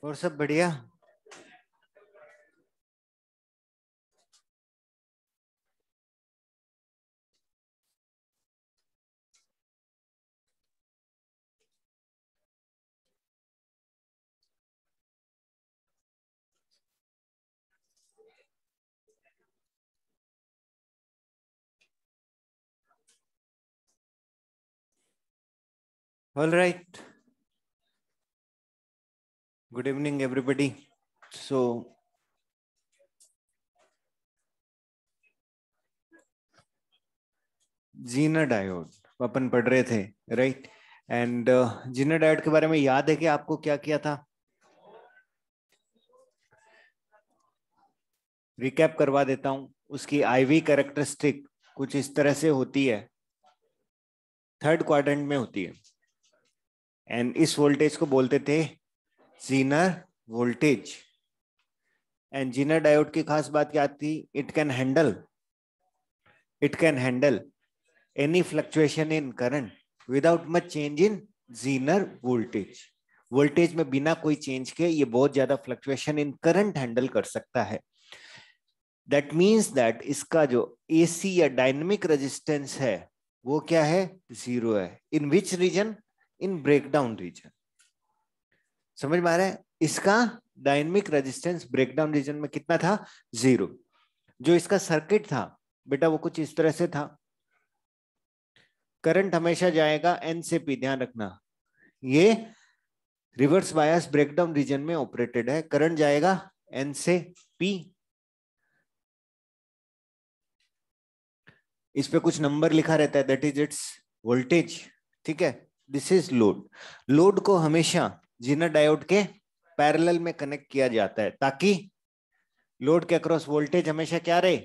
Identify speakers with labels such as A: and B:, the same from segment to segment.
A: और सब बढ़िया। All right, good evening everybody. So Zener diode अपन पढ़ रहे थे, राइट? एंड जीना डायोड के बारे में याद है कि आपको क्या किया था? रिकैप करवा देता हूं। उसकी आईवी कैरेक्टरिस्टिक कुछ इस तरह से होती है, थर्ड क्वाड्रेंट में होती है। एंड इस वोल्टेज को बोलते थे Zener voltage. And Zener diode की खास बात क्या थी? It can handle any fluctuation in current without much change in zener voltage। Voltage में बिना कोई चेंज के ये बहुत ज्यादा फ्लक्चुएशन इन करंट हैंडल कर सकता है। दैट मीन्स दैट इसका जो एसी या डायनेमिक रेजिस्टेंस है वो क्या है? जीरो है। In which region? In breakdown region. समझ में आ रहा है? इसका डायनेमिक रेजिस्टेंस ब्रेकडाउन रीजन में कितना था? जीरो। जो इसका सर्किट था बेटा वो कुछ इस तरह से था। करंट हमेशा जाएगा एन से पी, ध्यान रखना। ये रिवर्स बायस ब्रेकडाउन रीजन में ऑपरेटेड है। करंट जाएगा एन से पी। इस पे कुछ नंबर लिखा रहता है, दैट इज इट्स वोल्टेज। ठीक है, दिस इज लोड। लोड को हमेशा जीनर डायोड के पैरेलल में कनेक्ट किया जाता है ताकि लोड के अक्रॉस वोल्टेज हमेशा क्या रहे?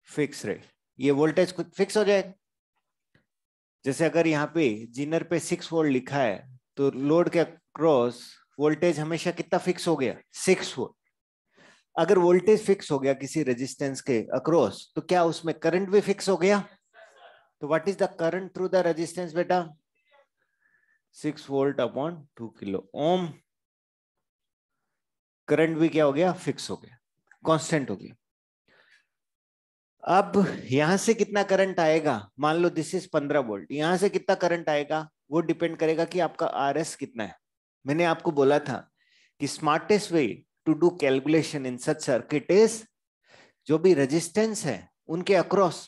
A: फिक्स रहे। ये वोल्टेज कुछ फिक्स हो जाए। जैसे अगर यहाँ पे जीनर पे 6 वोल्ट लिखा है तो लोड के अक्रॉस वोल्टेज हमेशा कितना फिक्स हो गया? 6 वोल्ट। अगर वोल्टेज फिक्स हो गया किसी रेजिस्टेंस के अक्रॉस तो क्या उसमें करंट भी फिक्स हो गया? तो what is the current through the resistance बेटा? 6 volt upon 2 kilo ohm. Current भी क्या हो गया? फिक्स हो गया, कांस्टेंट हो गया। अब यहां से कितना करंट आएगा? मान लो दिस इज 15 वोल्ट, यहां से कितना करंट आएगा वो डिपेंड करेगा कि आपका आरएस कितना है। मैंने आपको बोला था कि smartest way to do calculation in such circuit is जो भी रेजिस्टेंस है उनके अक्रॉस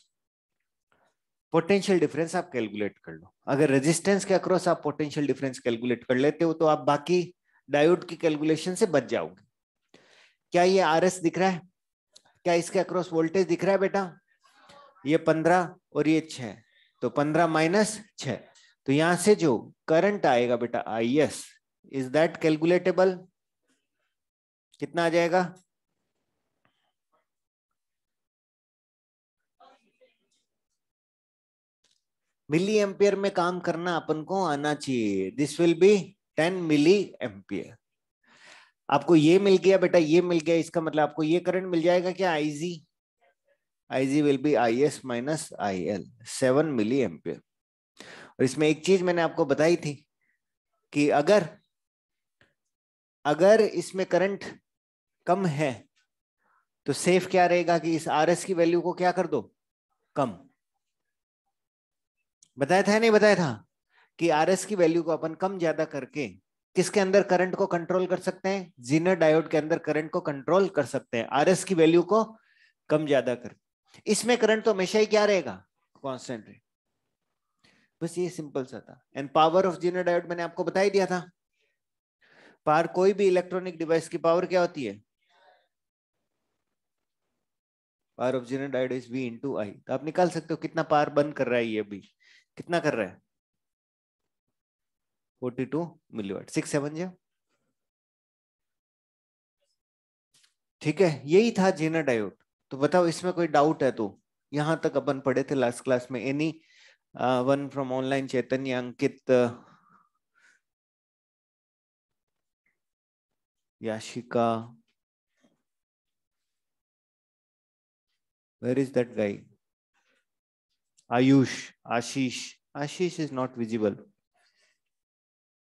A: पोटेंशियल डिफरेंस आप कैलकुलेट कर लो। अगर रेजिस्टेंस के अक्रॉस आप पोटेंशियल डिफरेंस कैलकुलेट कर लेते हो तो आप बाकी डायोड की कैलकुलेशन से बच जाओगे। क्या ये आरएस दिख रहा है? क्या इसके अक्रॉस वोल्टेज दिख रहा है बेटा? ये 15 और ये 6, तो 15 माइनस 6, तो यहां से जो करंट आएगा बेटा आई एस, इज दैट कैलकुलेटेबल? कितना आ जाएगा? मिली एम्पियर में काम करना अपन को आना चाहिए। This will be 10 milli ampere. आपको ये मिल गया बेटा, ये मिल गया, इसका मतलब आपको ये करंट मिल जाएगा क्या? IG. IG will be I S minus I L, 7 milli ampere. और इसमें एक चीज मैंने आपको बताई थी कि अगर अगर इसमें करंट कम है तो सेफ क्या रहेगा कि इस आरएस की वैल्यू को क्या कर दो? कम। बताया था या नहीं बताया था कि आरएस की वैल्यू को अपन कम ज्यादा करके किसके अंदर करंट को कंट्रोल कर सकते हैं? जीनर डायोड के अंदर करंट को कंट्रोल कर सकते हैं आरएस की वैल्यू को कम ज्यादा कर। इसमें करंट तो हमेशा ही क्या रहेगा? कांस्टेंट रहे। बस ये सिंपल सा था। And power of Zener diode मैंने आपको बता ही दिया था। पावर, कोई भी इलेक्ट्रॉनिक डिवाइस की पावर क्या होती है? Power of Zener diode is V into I. तो आप निकाल सकते हो कितना पावर बंद कर रहा है ये भी। कितना कर रहा है? 42 मिलीवाट। 6 7 जा। ठीक है, यही था जेनर डायोड। तो बताओ इसमें कोई डाउट है तो? यहां तक अपन पढ़े थे लास्ट क्लास में। Any one from online? Chaitanya, Ankit, Yashika, where is that guy? Ayush, Ashish, Ashish is not visible.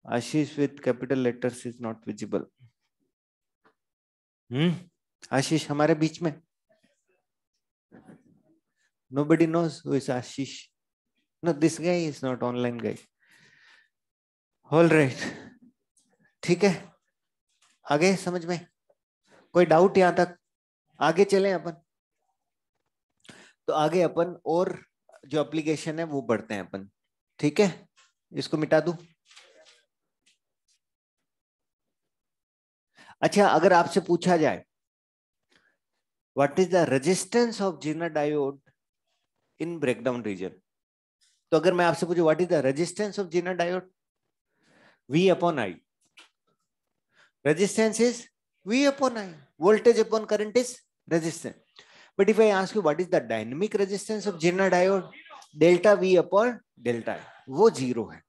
A: Ashish with capital letters is not visible. Ashish हमारे बीच में? Nobody knows who is Ashish. No, this guy is not online guy. All right. ठीक है, आगे समझ में? कोई doubt यहां तक? आगे चलें अपन। तो आगे अपन और जो एप्लीकेशन है वो बढ़ते हैं अपन। ठीक है, इसको मिटा दूं। अच्छा, अगर आपसे पूछा जाए what is the resistance of zener diode in breakdown region, तो अगर मैं आपसे पूछूं what is the resistance of zener diode, V upon I. Resistance is V upon I. Voltage upon current is resistance. But if I ask you what is the dynamic resistance of Zener diode, delta V upon delta I, वो zero है।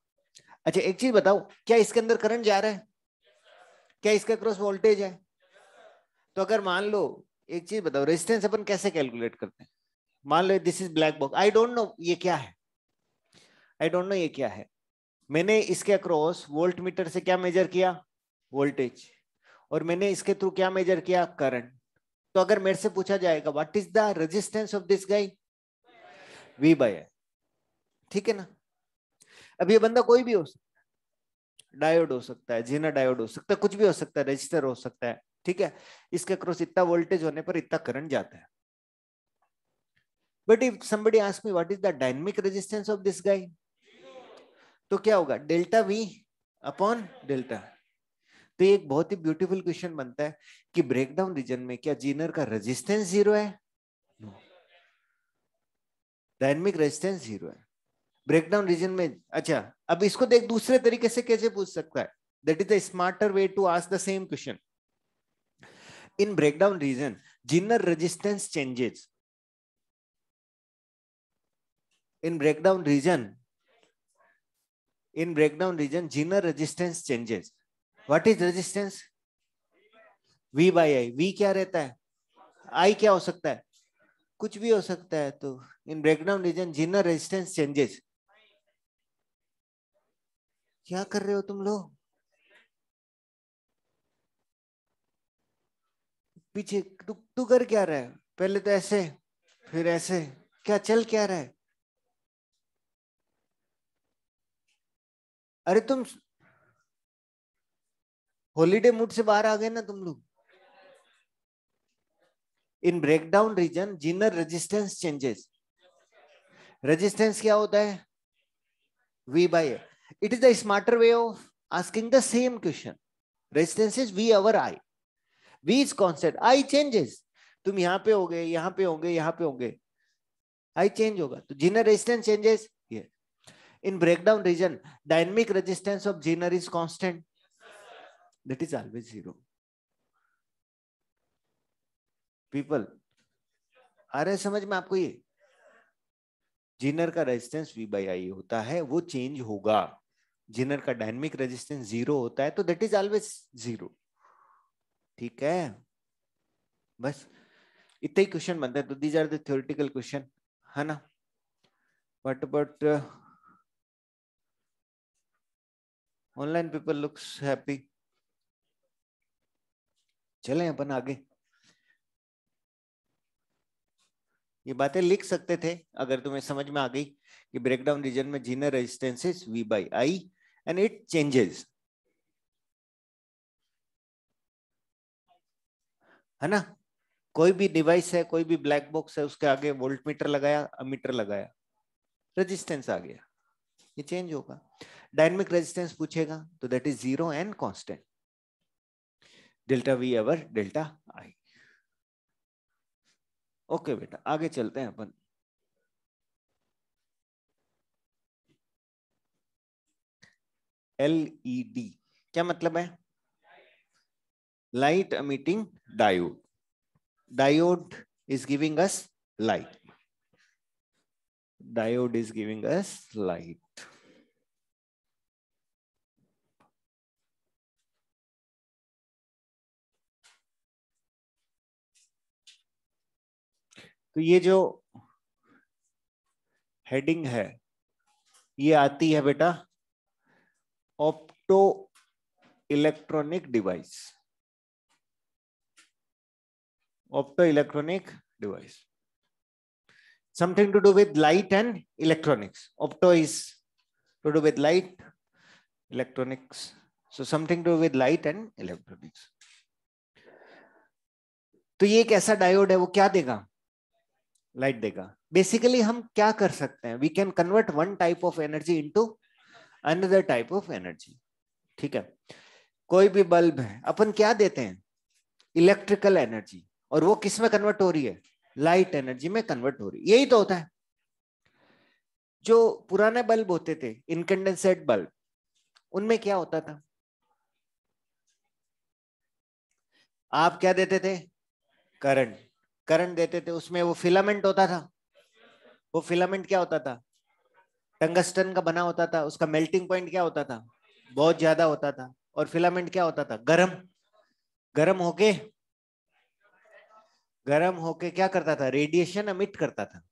A: अच्छा एक चीज बताओ, क्या इसके अंदर current जा रहा है? क्या इसका क्रॉस वोल्टेज है? तो अगर मान लो, एक चीज बताओ, रेजिस्टेंस अपन कैसे कैलकुलेट करते हैं? मान लो this is black box, I don't know ये क्या है, आई डोंट नो ये क्या है। मैंने इसके अक्रॉस वोल्ट मीटर से क्या मेजर किया? वोल्टेज। और मैंने इसके थ्रू क्या मेजर किया? करंट। तो अगर मेरे से पूछा जाएगा what is the resistance of this guy, V by I, ठीक है ना? अब ये बंदा कोई भी हो सकता है, डायोड हो सकता है, जीना डायोड हो सकता है, कुछ भी हो सकता है, रजिस्टर हो सकता है, ठीक है? इसके अक्रॉस इतना वोल्टेज होने पर इतना करंट जाता है। But if somebody ask me what is the dynamic resistance of this गाय, तो क्या होगा? Delta V upon delta. तो एक बहुत ही ब्यूटीफुल क्वेश्चन बनता है कि ब्रेकडाउन रीजन में क्या जीनर का रेजिस्टेंस जीरो है? नो, डायनेमिक रेजिस्टेंस जीरो है ब्रेकडाउन रीजन में। अच्छा, अब इसको देख दूसरे तरीके से कैसे पूछ सकता है? That is the smarter way to ask the same question. In breakdown region Zener resistance changes, in breakdown region Zener resistance changes. What is resistance? V by I. V क्या रहता है? I क्या हो सकता है? कुछ भी हो सकता है। तो in breakdown region Zener resistance changes। क्या कर रहे हो तुम लोग पीछे? तू कर क्या रहा है? पहले तो ऐसे फिर ऐसे, क्या चल क्या रहा है? अरे तुम हॉलीडे मूड से बाहर आ गए ना तुम लोग। In breakdown region Zener resistance changes. Resistance क्या होता है? V by I. It is the smarter way of asking the same question. Resistance is V over I. V is constant, I changes. तुम यहाँ पे होगे, यहाँ पे होंगे, यहाँ पे होंगे, I change होगा। तो Zener resistance changes here. In breakdown region, dynamic resistance of Zener is constant. That is always zero. People, आ रहे समझ में आपको? ये Zener का रेजिस्टेंस V by I होता है, वो चेंज होगा। Zener का डायनेमिक रेजिस्टेंस जीरो होता है, तो दैट इज ऑलवेज जीरो। ठीक है, बस इतना ही क्वेश्चन बनता है। तो these are the theoretical question, है ना? What about online people looks happy? चलें अपन आगे। ये बातें लिख सकते थे अगर तुम्हें समझ में आ गई कि ब्रेकडाउन रीजन में Zener resistance is V by I and it changes, है ना? कोई भी डिवाइस है, कोई भी ब्लैक बॉक्स है, उसके आगे वोल्ट मीटर लगाया, अमीटर लगाया, रेजिस्टेंस आ गया, ये चेंज होगा। डायनेमिक रेजिस्टेंस पूछेगा तो that is zero and constant, delta V over delta I। Okay बेटा, आगे चलते हैं अपन। LED क्या मतलब है? Light emitting diode. Diode is giving us light. Diode is giving us light. तो ये जो हेडिंग है ये आती है बेटा opto electronic device. Optoelectronic device. Something to do with light and electronics. Opto is to do with light, electronics. So something to do with light and electronics. तो ये एक ऐसा डायोड है, वो क्या देगा? लाइट देगा. बेसिकली हम क्या कर सकते हैं? We can convert one type of energy into another type of energy. ठीक है. कोई भी बल्ब है, अपन क्या देते हैं? Electrical energy. और वो किस में कन्वर्ट हो रही है? लाइट एनर्जी में कन्वर्ट हो रही है. यही तो होता है. जो पुराने बल्ब होते थे, इनकैंडेसेंट बल्ब, उनमें क्या होता था? आप क्या देते थे? करंट. करंट देते थे, उसमें वो फिलामेंट होता था. वो फिलामेंट क्या होता था? टंगस्टन का बना होता था. उसका मेल्टिंग पॉइंट क्या होता था? बहुत ज्यादा होता था. और फिलामेंट क्या होता था? गरम. गरम होके क्या करता था? रेडिएशन एमिट करता था.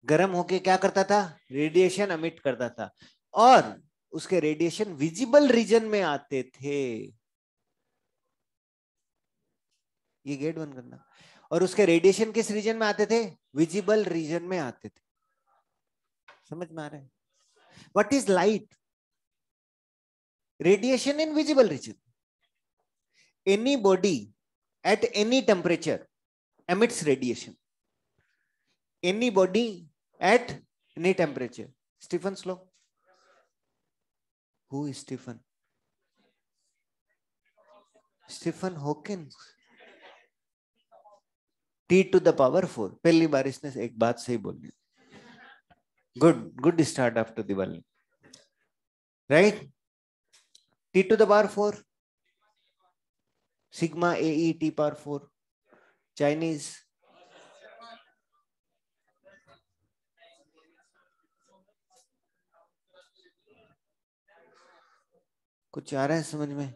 A: गरम होके क्या करता था? रेडिएशन एमिट करता था. और उसके रेडिएशन विजिबल रीजन में आते थे. ये गेट बंद करना. और उसके रेडिएशन किस रीजन में आते थे? विजिबल रीजन में आते थे. समझ में आ रहा है? What is light? Radiation in visible region. Any body at any temperature emits radiation. Any body at any temperature. Stephen's law. Who is Stephen? Stephen Hawking. T to the power 4. पहली बार इसने एक बात सही बोली. Good start after Diwali. Right? T to the power 4. Sigma AE T power 4. Chinese. कुछ आ रहा है समझ में?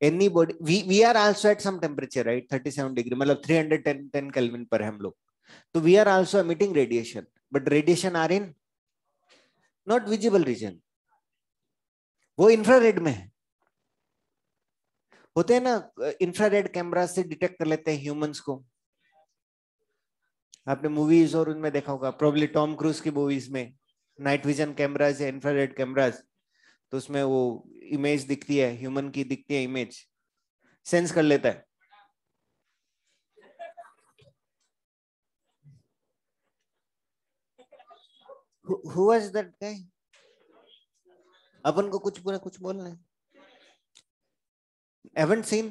A: Anybody, we are also at some temperature, right? 37 degree, मतलब 310 Kelvin पर हम लोग. तो we are also emitting radiation, but radiation are in not visible region. वो इंफ्रारेड में है. होते हैं ना, इंफ्रारेड कैमरा से डिटेक्ट कर लेते हैं ह्यूमंस को. आपने मूवीज और उनमें देखा होगा, प्रोबब्ली टॉम क्रूज की मूवीज में नाइट विजन कैमराज या इंफ्रारेड कैमराज, तो उसमें वो इमेज दिखती है, ह्यूमन की दिखती है इमेज, सेंस कर लेता है. Who was that guy? अपन को कुछ बोलना है. Haven't seen?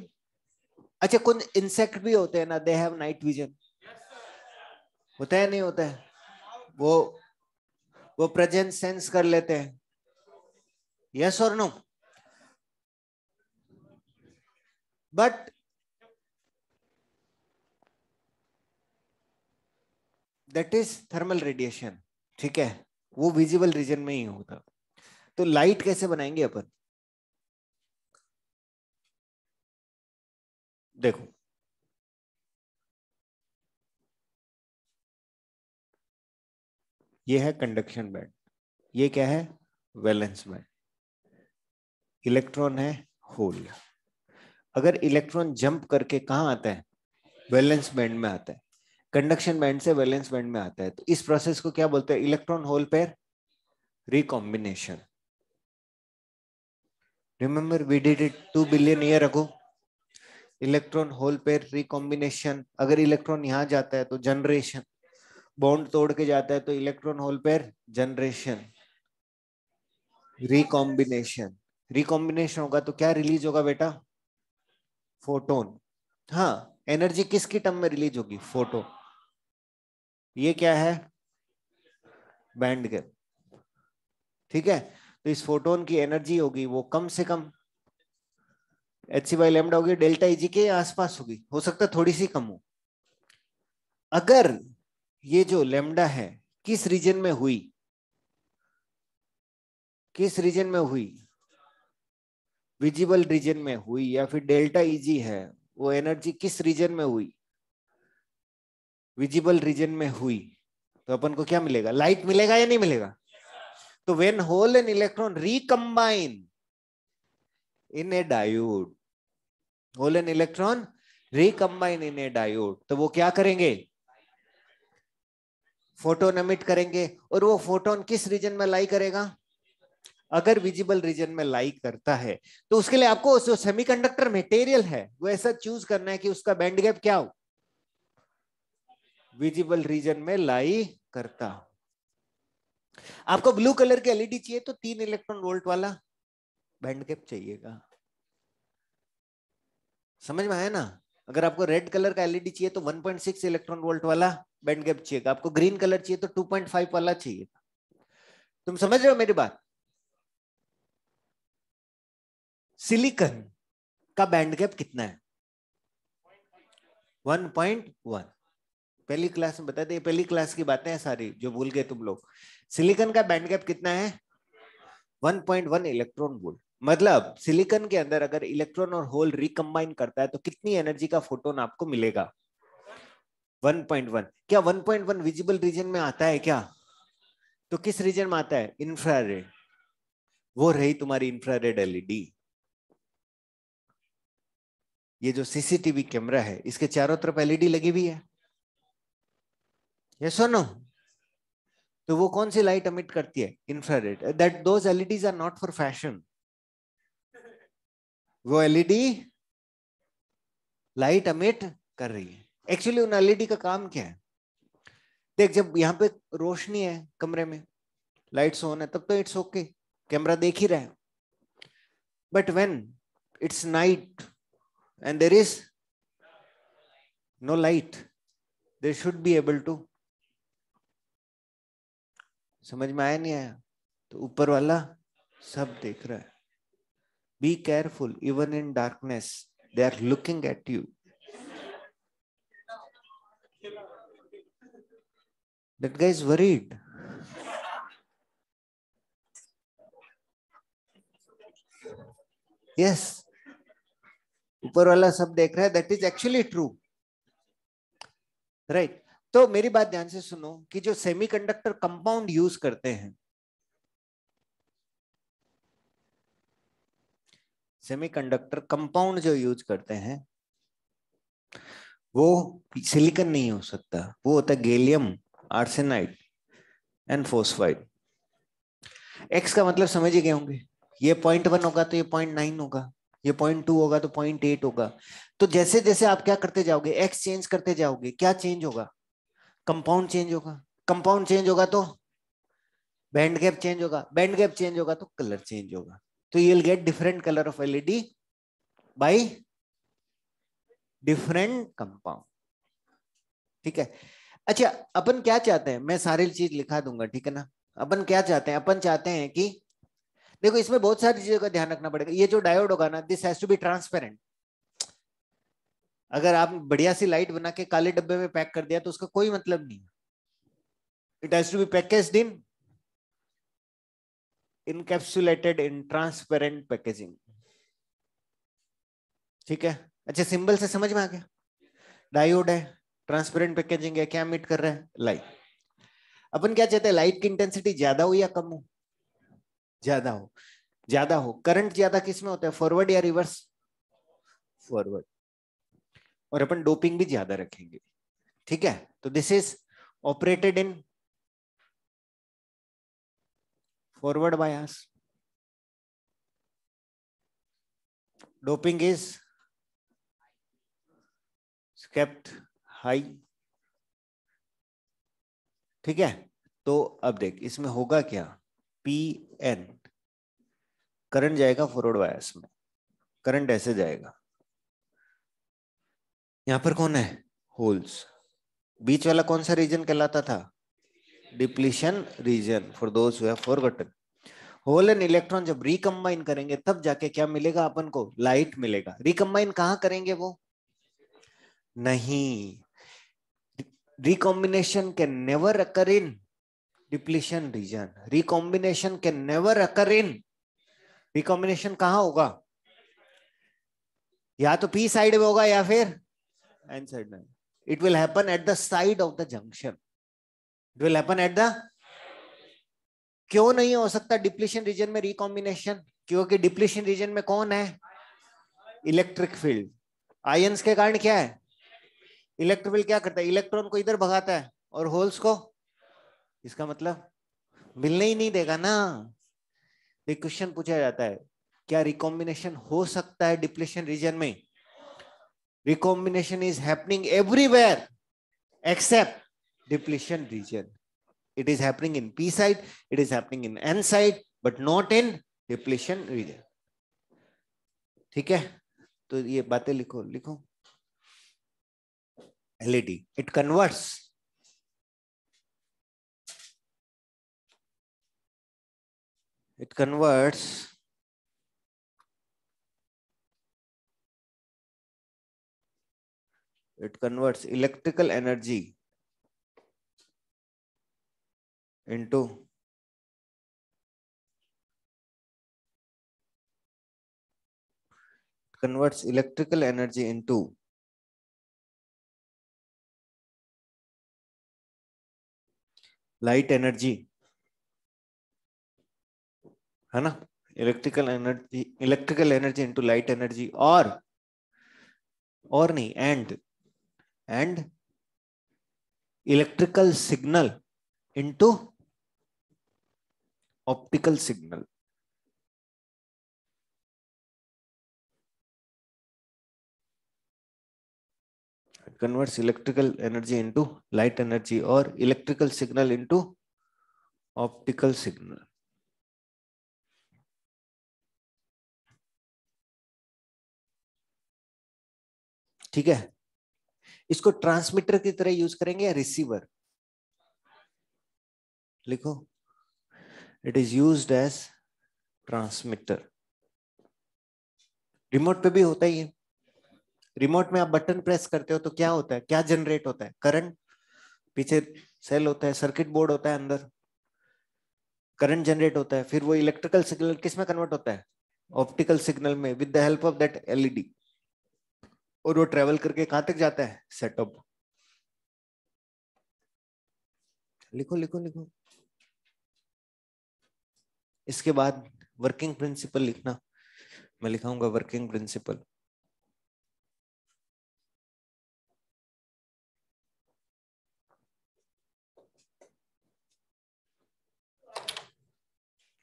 A: अच्छा, कुछ इंसेक्ट भी होते हैं ना, दे हैव नाइट विजन. होता है नहीं होता है? वो प्रेजेंस सेंस कर लेते हैं. यस और no? But that is thermal radiation. ठीक है, वो विजिबल रीजन में ही होता. तो लाइट कैसे बनाएंगे अपन? देखो, ये है कंडक्शन बैंड. ये क्या है? Valence band. इलेक्ट्रॉन है होल. अगर इलेक्ट्रॉन जंप करके कहाँ आता है? वैलेंस बैंड में आता है. कंडक्शन बैंड से वैलेंस बैंड में आता है. तो इस प्रोसेस को क्या बोलते हैं? Electron hole pair recombination. Remember we did it 2 billion year ago. Electron hole pair recombination. अगर इलेक्ट्रॉन यहां जाता है तो जनरेशन. बॉन्ड तोड़ के जाता है तो electron hole pair generation. Recombination. Recombination होगा तो क्या रिलीज होगा बेटा? फोटोन. हाँ, एनर्जी किसकी टर्म में रिलीज होगी? फोटो. ये क्या है? Band gap. ठीक है, तो इस फोटोन की एनर्जी होगी वो कम से कम hc/λ होगी, डेल्टा Eg के आसपास होगी. हो सकता है थोड़ी सी कम हो. अगर ये जो लैम्डा है किस रीजन में हुई? किस रीजन में हुई? विजिबल रीजन में हुई. या फिर डेल्टा Eg है, वो एनर्जी किस रीजन में हुई? विजिबल रीजन में हुई. तो अपन को क्या मिलेगा? लाइट मिलेगा या नहीं मिलेगा? तो when hole and electron recombine in a diode, hole and electron recombine in a diode, तो वो क्या करेंगे, फोटोन एमिट करेंगे। और वो फोटोन किस रीजन में लाई करेगा, अगर विजिबल रीजन में लाई करता है तो उसके लिए आपको जो सेमीकंडक्टर मटेरियल है वो ऐसा चूज करना है कि उसका बैंड गैप क्या हो, विजिबल रीजन में लाई करता हो। आपको ब्लू कलर की एलईडी चाहिए तो 3 इलेक्ट्रॉन वोल्ट वाला बैंड गैप चाहिएगा, समझ में आया ना। अगर आपको रेड कलर का एलईडी चाहिए तो 1.6 इलेक्ट्रॉन वोल्ट वाला बैंड गैप चाहिए, आपको ग्रीन कलर चाहिए तो 2.5 वाला चाहिए। तुम समझ रहे हो मेरी बात। सिलिकॉन का बैंड गैप कितना है, 1.1। पहली क्लास में बता दे, पहली क्लास की बातें हैं सारी जो भूल गए तुम लोग। सिलिकॉन का बैंड गैप कितना है, 1.1 इलेक्ट्रॉन वोल्ट। मतलब सिलिकॉन के अंदर अगर इलेक्ट्रॉन और होल रिकंबाइन करता है तो कितनी एनर्जी का फोटोन आपको मिलेगा, 1.1। क्या 1.1 विजिबल रीजन में आता है क्या, तो किस रीजन में आता है, इंफ्रारेड। वो रही तुम्हारी इंफ्रारेड एलईडी। ये जो सीसीटीवी कैमरा है इसके चारों तरफ एलईडी लगी हुई है, यस और नो। तो वो कौन सी लाइट एमिट करती है, infrared. That those LEDs are not for fashion, वो एलईडी लाइट एमिट कर रही है। एक्चुअली उन एलईडी का काम क्या है, देख जब यहाँ पे रोशनी है कमरे में, लाइट्स ऑन है, तब तो इट्स ओके, कैमरा देख ही रहा है। But when it's night and there is no light, they should be able to, समझ में आया नहीं आया। तो ऊपर वाला सब देख रहा है। Be careful, even in darkness they are looking at you. That guy is worried. Yes, ऊपर वाला सब देख रहा है, that is actually true, right. तो मेरी बात ध्यान से सुनो कि जो सेमीकंडक्टर कंपाउंड यूज करते हैं, सेमीकंडक्टर कंपाउंड जो यूज करते हैं वो सिलिकॉन नहीं हो सकता, वो होता है गैलियम आर्सेनाइड एंड फोस्फाइड। एक्स का मतलब समझ ही गए होंगे, ये 0.1 होगा तो ये 0.9 होगा, ये 0.2 होगा तो 0.8 होगा। तो जैसे जैसे आप क्या करते जाओगे, एक्स चेंज करते जाओगे, क्या चेंज होगा, कंपाउंड चेंज होगा, कंपाउंड चेंज होगा तो बैंड गैप चेंज होगा, बैंड गैप चेंज होगा तो कलर चेंज होगा। तो you will get different colour of LED by different compound, ठीक है। अच्छा, अपन क्या चाहते हैं, मैं सारी चीज लिखा दूंगा, ठीक है ना। अपन क्या चाहते हैं, अपन चाहते हैं कि देखो इसमें बहुत सारी चीजों का ध्यान रखना पड़ेगा। ये जो डायोड होगा ना, this has to be transparent. अगर आप बढ़िया सी लाइट बना के काले डब्बे में पैक कर दिया तो उसका कोई मतलब नहीं। It has to be packaged in encapsulated in transparent packaging, ठीक है। अच्छा, सिंबल से समझ में आ गया, डायोड है, ट्रांसपेरेंट पैकेजिंग है, क्या एमिट कर रहा है, लाइट। अपन क्या चाहते हैं, लाइट की इंटेंसिटी ज्यादा हो या कम हो, ज्यादा हो, ज्यादा हो। करंट ज्यादा किस में होता है, फॉरवर्ड या रिवर्स, फॉरवर्ड। और अपन डोपिंग भी ज्यादा रखेंगे, ठीक है। तो this is operated in forward bias, doping is kept high, ठीक है। तो अब देख इसमें होगा क्या, पी एन, करंट जाएगा फॉरवर्ड बायस में, करंट ऐसे जाएगा, यहां पर कौन है, होल्स। बीच वाला कौन सा रीजन कहलाता था, depletion region, for those who have forgotten. Hole and electron जब रिकंबाइन करेंगे तब जाके क्या मिलेगा अपन को, लाइट मिलेगा। रिकंबाइन कहां करेंगे वो, नहीं, recombination can never occur in depletion region, recombination can never occur in, recombination कहां होगा, या तो p साइड में होगा या फिर n साइड में। it will happen at the side of the junction, it will happen at the, क्यों नहीं हो सकता डिप्लीशन रीजन में रिकॉम्बिनेशन, क्योंकि डिप्लीशन रीजन में कौन है, इलेक्ट्रिक फील्ड, आयंस के कारण क्या है, इलेक्ट्रोफिल क्या करता है, इलेक्ट्रॉन को इधर भगाता है और होल्स को, इसका मतलब मिलने ही नहीं देगा ना। एक क्वेश्चन पूछा जाता है, क्या रिकॉम्बिनेशन हो सकता है डिप्लीशन रीजन में? Recombination is happening everywhere except depletion region. It is happening in P side, it is happening in N side, but not in depletion region. ठीक है, तो ये बातें लिखो लिखो। LED it converts electrical energy into light energy, है ना, electrical energy into light energy, और नहीं, and electrical signal into optical signal. Converts electrical energy into light energy or electrical signal into optical signal। ठीक है, इसको transmitter की तरह use करेंगे या रिसीवर? लिखो, it is used as transmitter. Remote पे भी होता ही है। रिमोट में आप बटन प्रेस करते हो तो क्या होता है, क्या जनरेट होता है, करंट। पीछे सेल होता है, सर्किट बोर्ड होता है, अंदर करंट जनरेट होता है, फिर वो इलेक्ट्रिकल सिग्नल किस में कन्वर्ट होता है, ऑप्टिकल सिग्नल में, with the help of that LED. और वो ट्रेवल करके कहां तक जाता है, सेटअप। लिखो लिखो लिखो। इसके बाद वर्किंग प्रिंसिपल लिखना, मैं लिखाऊंगा वर्किंग प्रिंसिपल।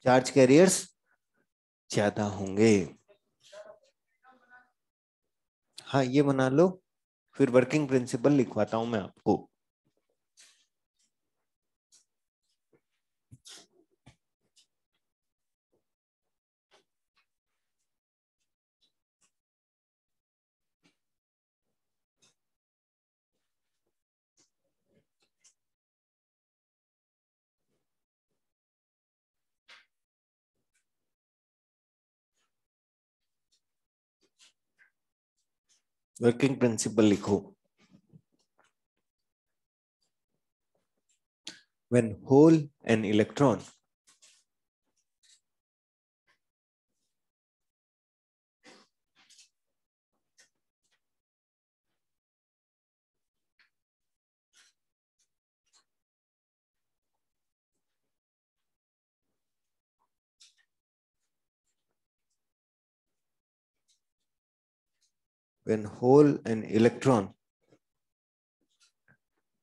A: चार्ज कैरियर्स ज्यादा होंगे। हाँ ये बना लो, फिर वर्किंग प्रिंसिपल लिखवाता हूं मैं आपको। वर्किंग प्रिंसिपल लिखो। When hole and electron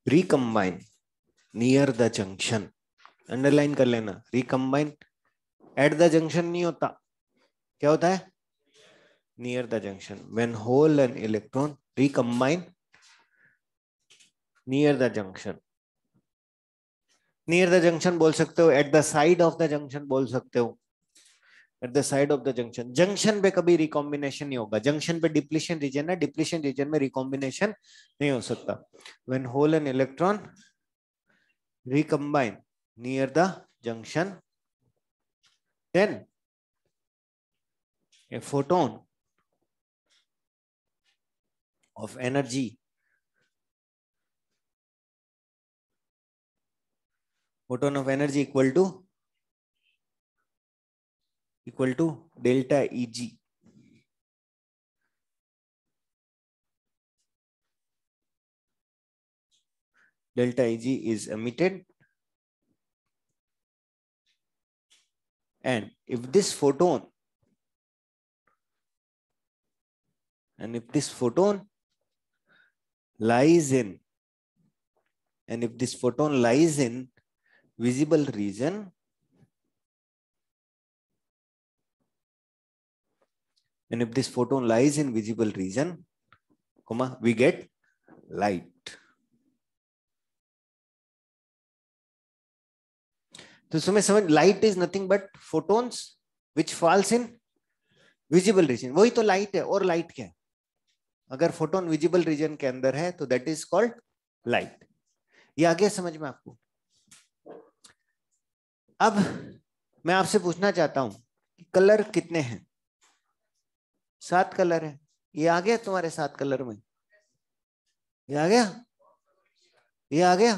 A: recombine near the junction, underline कर लेना, recombine at the junction नहीं होता, क्या होता है, near the junction। when hole and electron recombine near the junction, near the junction बोल सकते हो, at the side of the junction बोल सकते हो, at the side of the junction। Junction पे कभी रिकॉम्बिनेशन नहीं होगा, जंक्शन पे डिप्लीशन रीजन है, डिप्लीशन रीजन में रिकॉम्बिनेशन नहीं हो सकता। when hole and electron recombine near the junction, then a photon of energy equal to delta Eg। delta Eg is emitted, and if this photon and if this photon lies in visible region, we get light. तो तुम्हें समझ, light is nothing but photons which falls in visible region, वही तो light है। और light क्या है? अगर फोटोन विजिबल रीजन के अंदर है तो दैट इज कॉल्ड लाइट। ये आ गया समझ में आपको? अब मैं आपसे पूछना चाहता हूं कि कलर कितने हैं? 7 कलर है। ये आ गया तुम्हारे 7 कलर में? ये आ गया? ये आ गया?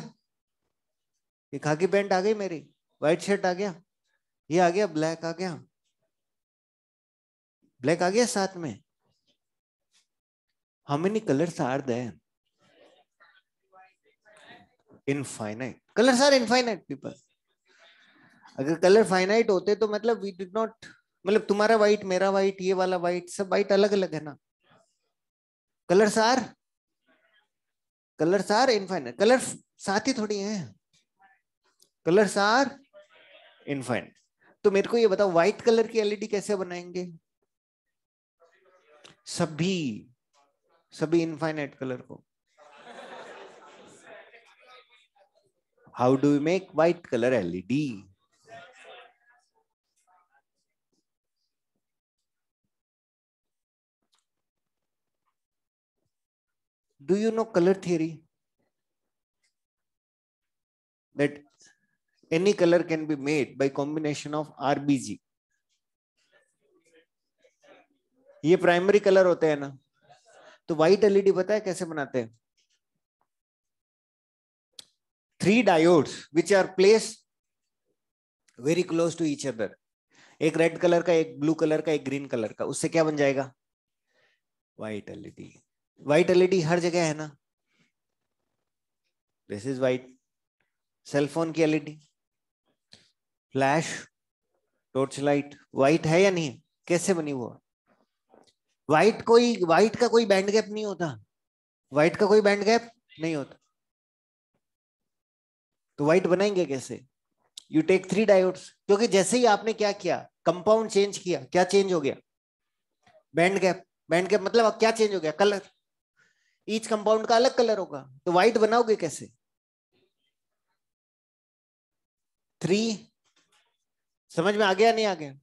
A: ये खाकी पैंट आ गई मेरी, व्हाइट शर्ट आ गया, ये आ गया, ब्लैक आ गया, ब्लैक आ गया साथ में। How many colours are there? Infinite. Colours are infinite people. अगर कलर फाइनाइट होते तो मतलब वी डिड नॉट, मतलब तुम्हारा व्हाइट, मेरा व्हाइट, ये वाला व्हाइट, सब व्हाइट अलग अलग है ना। Colours are infinite. कलर साथ ही थोड़ी है, कलर्स आर इनफाइनाइट। तो मेरे को ये बताओ, व्हाइट कलर की एलईडी कैसे बनाएंगे? सभी इनफाइनाइट कलर को। How do we make white colour LED? Do you know color theory? That any color can be made by combination of RBG. ये प्राइमरी कलर होते हैं ना। तो व्हाइट एलईडी पता है कैसे बनाते हैं? 3 diodes which are placed very close to each other. एक रेड कलर का, एक ब्लू कलर का, एक ग्रीन कलर का, उससे क्या बन जाएगा? White LED. व्हाइट एलईडी हर जगह है ना। This is white. सेलफोन की LED, flash, torch light, white है या नहीं है? कैसे बनी वो? व्हाइट का कोई बैंड गैप नहीं होता। व्हाइट का कोई बैंड गैप नहीं होता, तो व्हाइट बनाएंगे कैसे? यू टेक 3 डायोड्स, क्योंकि जैसे ही आपने क्या किया, कंपाउंड चेंज किया, क्या चेंज हो गया? Band gap. बैंड गैप मतलब क्या चेंज हो गया? कलर। ईच कंपाउंड का अलग कलर होगा, तो व्हाइट बनाओगे कैसे? 3। समझ में आ गया नहीं आ गया?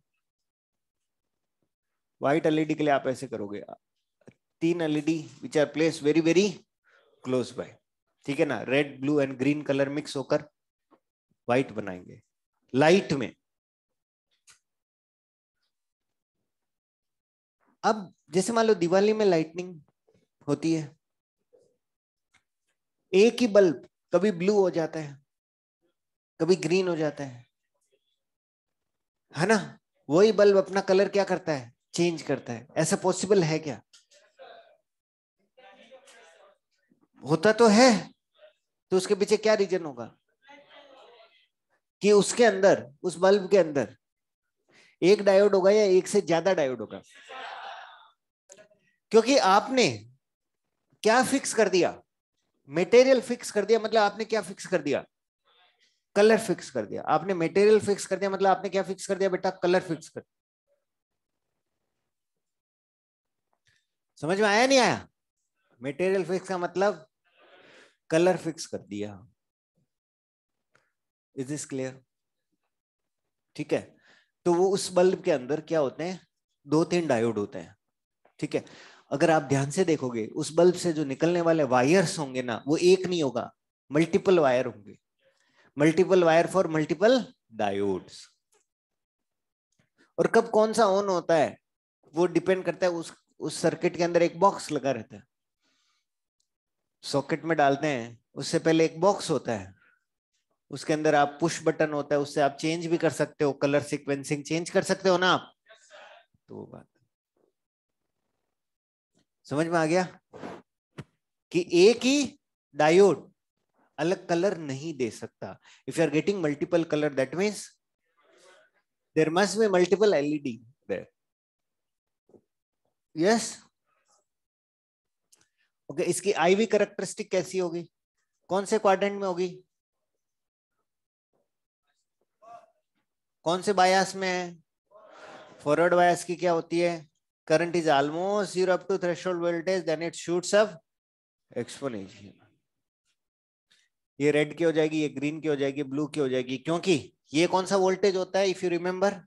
A: व्हाइट एलईडी के लिए आप ऐसे करोगे, 3 LED which are place very very close by, ठीक है ना। Red, blue and green colour mix होकर व्हाइट बनाएंगे लाइट में। अब जैसे मान लो दिवाली में लाइटनिंग होती है, एक ही बल्ब कभी ब्लू हो जाता है, कभी ग्रीन हो जाता है ना। वही बल्ब अपना कलर क्या करता है? चेंज करता है। ऐसा पॉसिबल है क्या? होता तो है। तो उसके पीछे क्या रीजन होगा? कि उसके अंदर, उस बल्ब के अंदर एक डायोड होगा या एक से ज्यादा डायोड होगा? क्योंकि आपने क्या फिक्स कर दिया? मटेरियल फिक्स कर दिया। मतलब आपने क्या फिक्स कर दिया? कलर फिक्स कर दिया। आपने मटेरियल फिक्स कर दिया, मतलब आपने क्या फिक्स कर दिया बेटा? कलर फिक्स कर। समझ में आया नहीं आया? मटेरियल फिक्स का मतलब कलर फिक्स कर दिया। Is this clear? ठीक है। तो वो उस बल्ब के अंदर क्या होते हैं? 2-3 डायोड होते हैं, ठीक है। अगर आप ध्यान से देखोगे, उस बल्ब से जो निकलने वाले वायर्स होंगे ना, वो एक नहीं होगा, मल्टीपल वायर होंगे। Multiple wire for multiple diodes. और कब कौन सा ऑन होता है वो डिपेंड करता है, उस सर्किट के अंदर एक बॉक्स लगा रहता है। सॉकेट में डालते हैं, उससे पहले एक बॉक्स होता है, उसके अंदर आप पुश बटन होता है, उससे आप चेंज भी कर सकते हो, कलर सीक्वेंसिंग चेंज कर सकते हो ना आप। तो वो बात समझ में आ गया कि एक ही डायोड अलग कलर नहीं दे सकता। If you are getting multiple colour, that means there must be multiple LED there. Yes, okay, इसकी आईवी कैरेक्टरिस्टिक कैसी होगी, कौन से क्वाड्रेंट में होगी, कौन से बायस में है, फॉरवर्ड बायस की क्या होती है, current is almost zero up to threshold voltage then it shoots up exponential. ये रेड की हो जाएगी, ये ग्रीन की हो जाएगी, ब्लू की हो जाएगी, क्योंकि ये कौन सा वोल्टेज होता है, इफ यू रिमेंबर,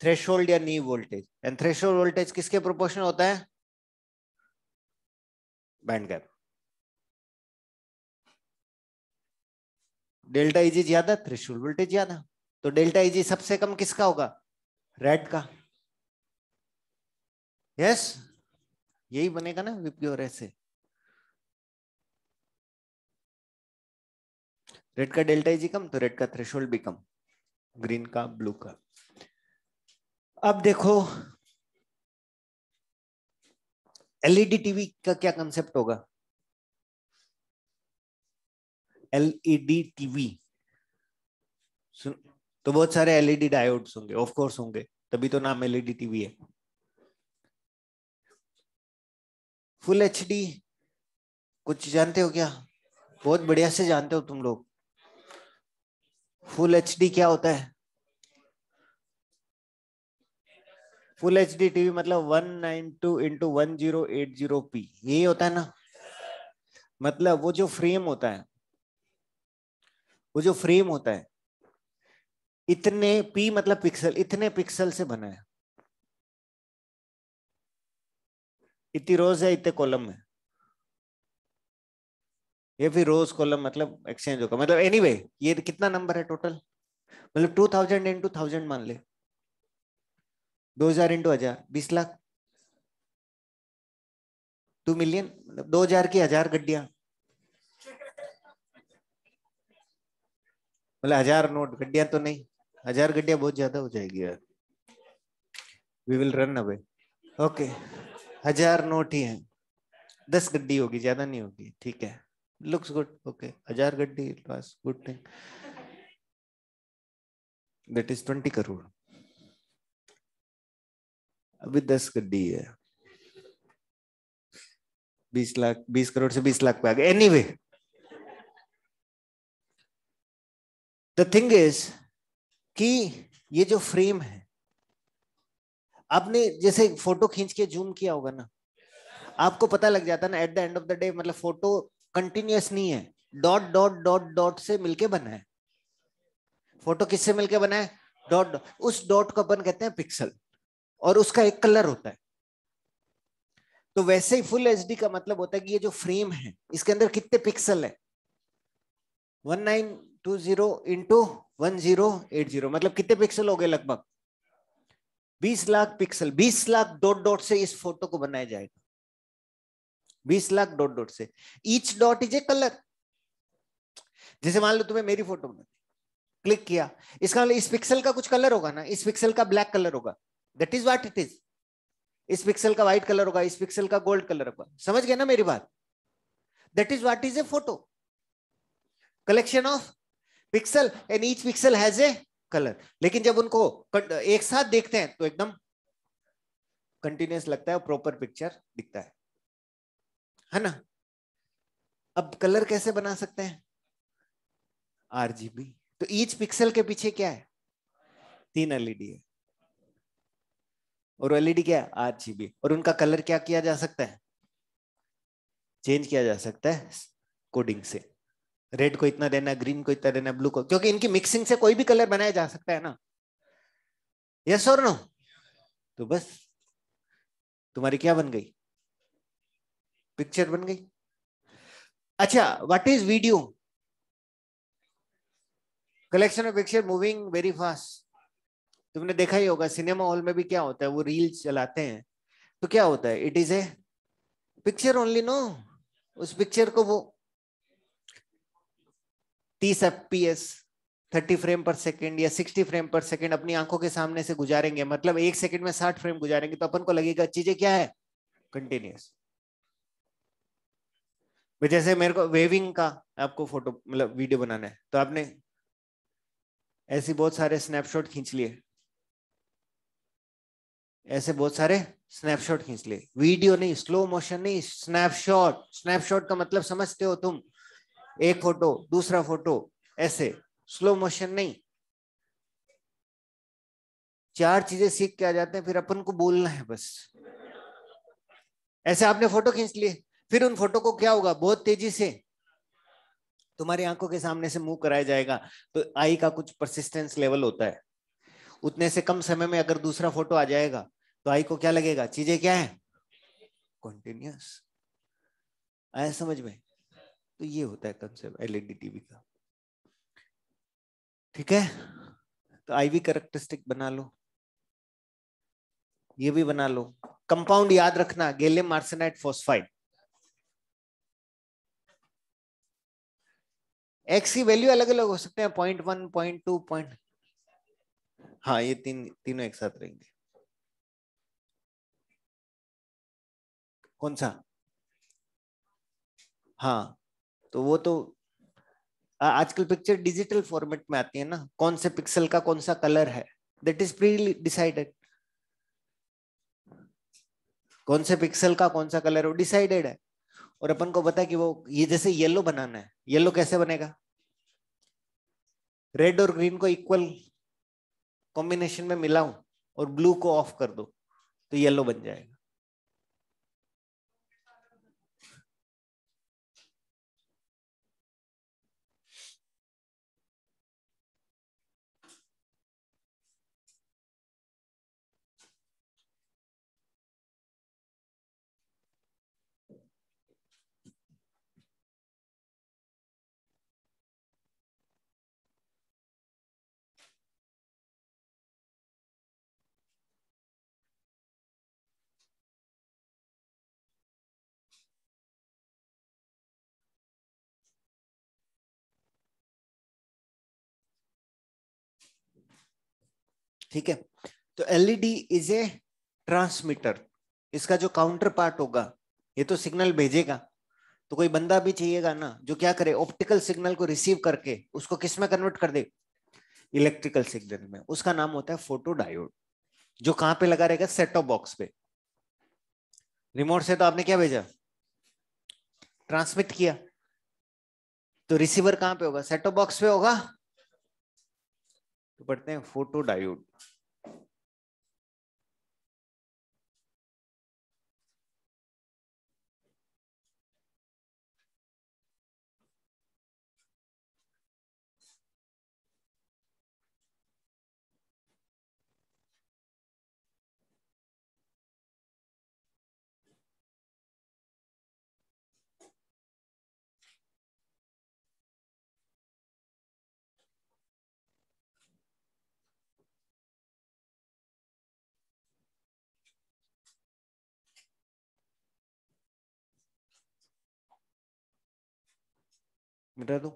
A: थ्रेशोल्ड या नी वोल्टेज, एंड थ्रेशोल्ड वोल्टेज किसके प्रोपोर्शनल होता है, बैंड गैप। डेल्टा इजी ज्यादा, थ्रेशोल्ड वोल्टेज ज्यादा, तो डेल्टा इजी सबसे कम किसका होगा, रेड का। यस, यही बनेगा ना वीपी और ऐसे। रेड का डेल्टा इजी कम तो रेड का थ्रेशोल्ड भी कम, ग्रीन का, ब्लू का। अब देखो एलईडी टीवी का क्या कंसेप्ट होगा, एलईडी टीवी तो बहुत सारे एलईडी डायोड्स होंगे, ऑफ कोर्स होंगे, तभी तो नाम एलईडी टीवी है। फुल एचडी कुछ जानते हो क्या, बहुत बढ़िया से जानते हो तुम लोग। फुल एचडी क्या होता है, फुल एचडी टीवी मतलब 192 इंटू 1080p, यही होता है ना। मतलब वो जो फ्रेम होता है, वो जो फ्रेम होता है, इतने पी मतलब पिक्सल, इतने पिक्सल से बना है, इतनी रोज है इतने कॉलम है, ये फिर रोज कॉलम मतलब एक्सचेंज होगा, मतलब एनीवे ये कितना नंबर है टोटल, मतलब 2000 इंटू 1000 मान ले, 2000 इंटू 1000, 20 लाख, 2 मिलियन, मतलब 2000 की 1000 गड्डियां, मतलब 1000 नोट, गड्डियां तो नहीं, 1000 गड्डियां बहुत ज्यादा हो जाएगी यार, we will run away. Okay, 1000 note ही है, 10 गड्डी होगी, ज्यादा नहीं होगी, ठीक है, लुक्स गुड, ओके, 1000 गड्डी बस, good thing, that is 20 crore. अभी 10 गड्डी है, 20 लाख, 20 करोड़ से 20 लाख पे आ गए, एनीवे द थिंग इज कि ये जो फ्रेम है, आपने जैसे फोटो खींच के जूम किया होगा ना, आपको पता लग जाता ना at the end of the day, मतलब फोटो कंटिन्यूअस नहीं है, डॉट डॉट डॉट डॉट से मिलके बना है। फोटो किससे मिलके बना है, डॉट, उस डॉट को अपन कहते हैं पिक्सल, और उसका एक कलर होता है। तो वैसे ही फुल एचडी का मतलब होता है कि ये जो फ्रेम है इसके अंदर कितने पिक्सल है, 1920 इंटू 1080, मतलब कितने पिक्सल हो गए, लगभग 20 lakh pixel, 20 lakh dot dot से इस फोटो को बनाया जाएगा, 20 लाख डॉट डॉट से, each dot is a colour. जैसे मान लो तुम्हें मेरी फोटो में क्लिक किया, इसका मतलब इस पिक्सल का कुछ कलर होगा ना, इस पिक्सल का ब्लैक कलर होगा, that is what it is, इस पिक्सल का व्हाइट कलर होगा, इस पिक्सल का गोल्ड कलर होगा, समझ गए ना मेरी बात, that is what is a photo, collection of pixel and each pixel has a colour. लेकिन जब उनको एक साथ देखते हैं तो एकदम कंटिन्यूअस लगता है, प्रॉपर पिक्चर दिखता है ना। अब कलर कैसे बना सकते हैं, आरजीबी, तो ईच पिक्सल के पीछे क्या है, 3 एलईडी है, और एलईडी क्या है, आरजीबी, और उनका कलर क्या किया जा सकता है, चेंज किया जा सकता है कोडिंग से, रेड को इतना देना, ग्रीन को इतना देना, ब्लू को, क्योंकि इनकी मिक्सिंग से कोई भी कलर बनाया जा सकता है ना, यस और नो। तो बस तुम्हारी क्या बन गई, पिक्चर बन गई। अच्छा, what is video, collection of picture moving very fast. तुमने देखा ही होगा सिनेमा हॉल में भी क्या होता है, वो रील्स चलाते हैं तो क्या होता है, it is a picture only, no, उस पिक्चर को वो 30 FPS, 30 फ्रेम पर सेकंड या 60 फ्रेम पर सेकंड अपनी आंखों के सामने से गुजारेंगे, मतलब 1 सेकंड में 60 फ्रेम गुजारेंगे, तो अपन को लगेगा चीजें क्या है, कंटिन्यूअस। जैसे मेरे को वेविंग का आपको फोटो मतलब वीडियो बनाना है, तो आपने ऐसे बहुत सारे स्नैपशॉट खींच लिए, ऐसे बहुत सारे स्नैपशॉट खींच ले, वीडियो नहीं, स्लो मोशन नहीं, स्नैपशॉट। स्नैपशॉट का मतलब समझते हो तुम? एक फोटो, दूसरा फोटो, ऐसे, स्लो मोशन नहीं। चार चीजें सीख के आ जाते हैं, फिर अपन को बोलना है बस। ऐसे आपने फोटो खींच लिए, फिर उन फोटो को क्या होगा, बहुत तेजी से तुम्हारी आंखों के सामने से मूव कराया जाएगा। तो आई का कुछ परसिस्टेंस लेवल होता है, उतने से कम समय में अगर दूसरा फोटो आ जाएगा तो आई को क्या लगेगा, चीजें क्या है, कॉन्टिन्यूस। आया समझ में? तो ये होता है कंसेप्ट एलईडी टीवी का। ठीक है, तो आईवी कैरेक्टरिस्टिक बना लो, ये भी बना लो। कंपाउंड याद रखना, गैलियम आर्सेनाइड फॉस्फाइड। एक्स की वैल्यू अलग अलग हो सकते हैं, 0.1, 0.2, पॉइंट, हाँ ये तीनों एक साथ रहेंगे। कौन सा? हाँ, तो वो तो आजकल पिक्चर डिजिटल फॉर्मेट में आती है ना, कौन से पिक्सल का कौन सा कलर है, दैट इज प्री डिसाइडेड। कौन से पिक्सल का कौन सा कलर है वो डिसाइडेड है। और अपन को पता है कि वो, ये जैसे येलो बनाना है, येलो कैसे बनेगा, रेड और ग्रीन को इक्वल कॉम्बिनेशन में मिलाऊं और ब्लू को ऑफ कर दो तो येलो बन जाएगा। ठीक है, तो एलईडी इज ए ट्रांसमीटर। इसका जो काउंटर पार्ट होगा, ये तो सिग्नल भेजेगा, तो कोई बंदा भी चाहिएगा ना जो क्या करे, ऑप्टिकल सिग्नल को रिसीव करके उसको किस में कन्वर्ट कर दे, इलेक्ट्रिकल सिग्नल में। उसका नाम होता है फोटो डायोड, जो कहां पे लगा रहेगा, सेट टॉप बॉक्स पे। रिमोट से तो आपने क्या भेजा, ट्रांसमिट किया, तो रिसीवर कहां पे होगा, सेट टॉप बॉक्स पे होगा। तो पढ़ते हैं फोटो डायोड। मिटा दो।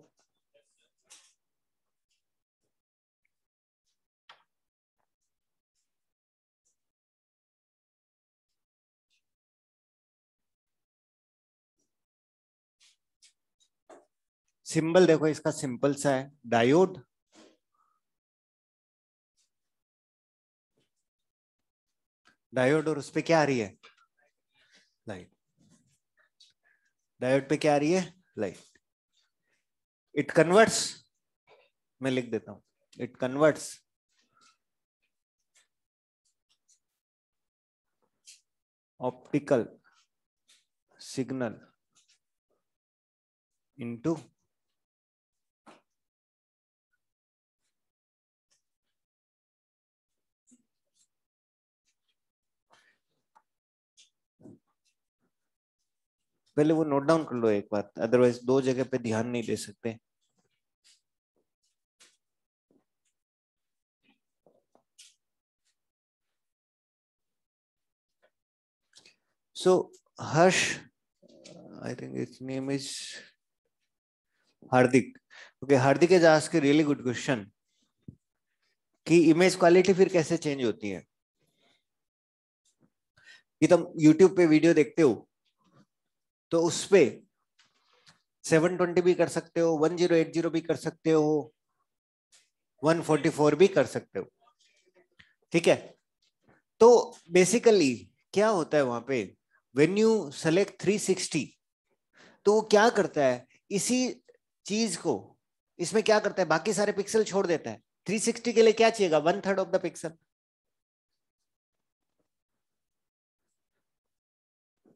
A: सिंबल देखो इसका सिंपल सा है, डायोड। डायोड और उस पे क्या आ रही है, लाइट। डायोड पे क्या आ रही है, लाइट। इट कन्वर्ट्स, मैं लिख देता हूं, it converts optical signal into पहले वो नोट डाउन कर लो एक बार, अदरवाइज दो जगह पे ध्यान नहीं दे सकते। So Harsh, I think its name is Hardik. Okay, Hardik is ask a really good question कि इमेज क्वालिटी फिर कैसे चेंज होती है। कि तुम YouTube पे वीडियो देखते हो तो उस पे 720 भी कर सकते हो, 1080 भी कर सकते हो, 144 भी कर सकते हो। ठीक है, तो बेसिकली क्या होता है वहां पे, व्हेन यू सेलेक्ट 360 तो वो क्या करता है, इसी चीज को इसमें क्या करता है, बाकी सारे पिक्सल छोड़ देता है। 360 के लिए क्या चाहिएगा, 1/3 ऑफ द पिक्सल।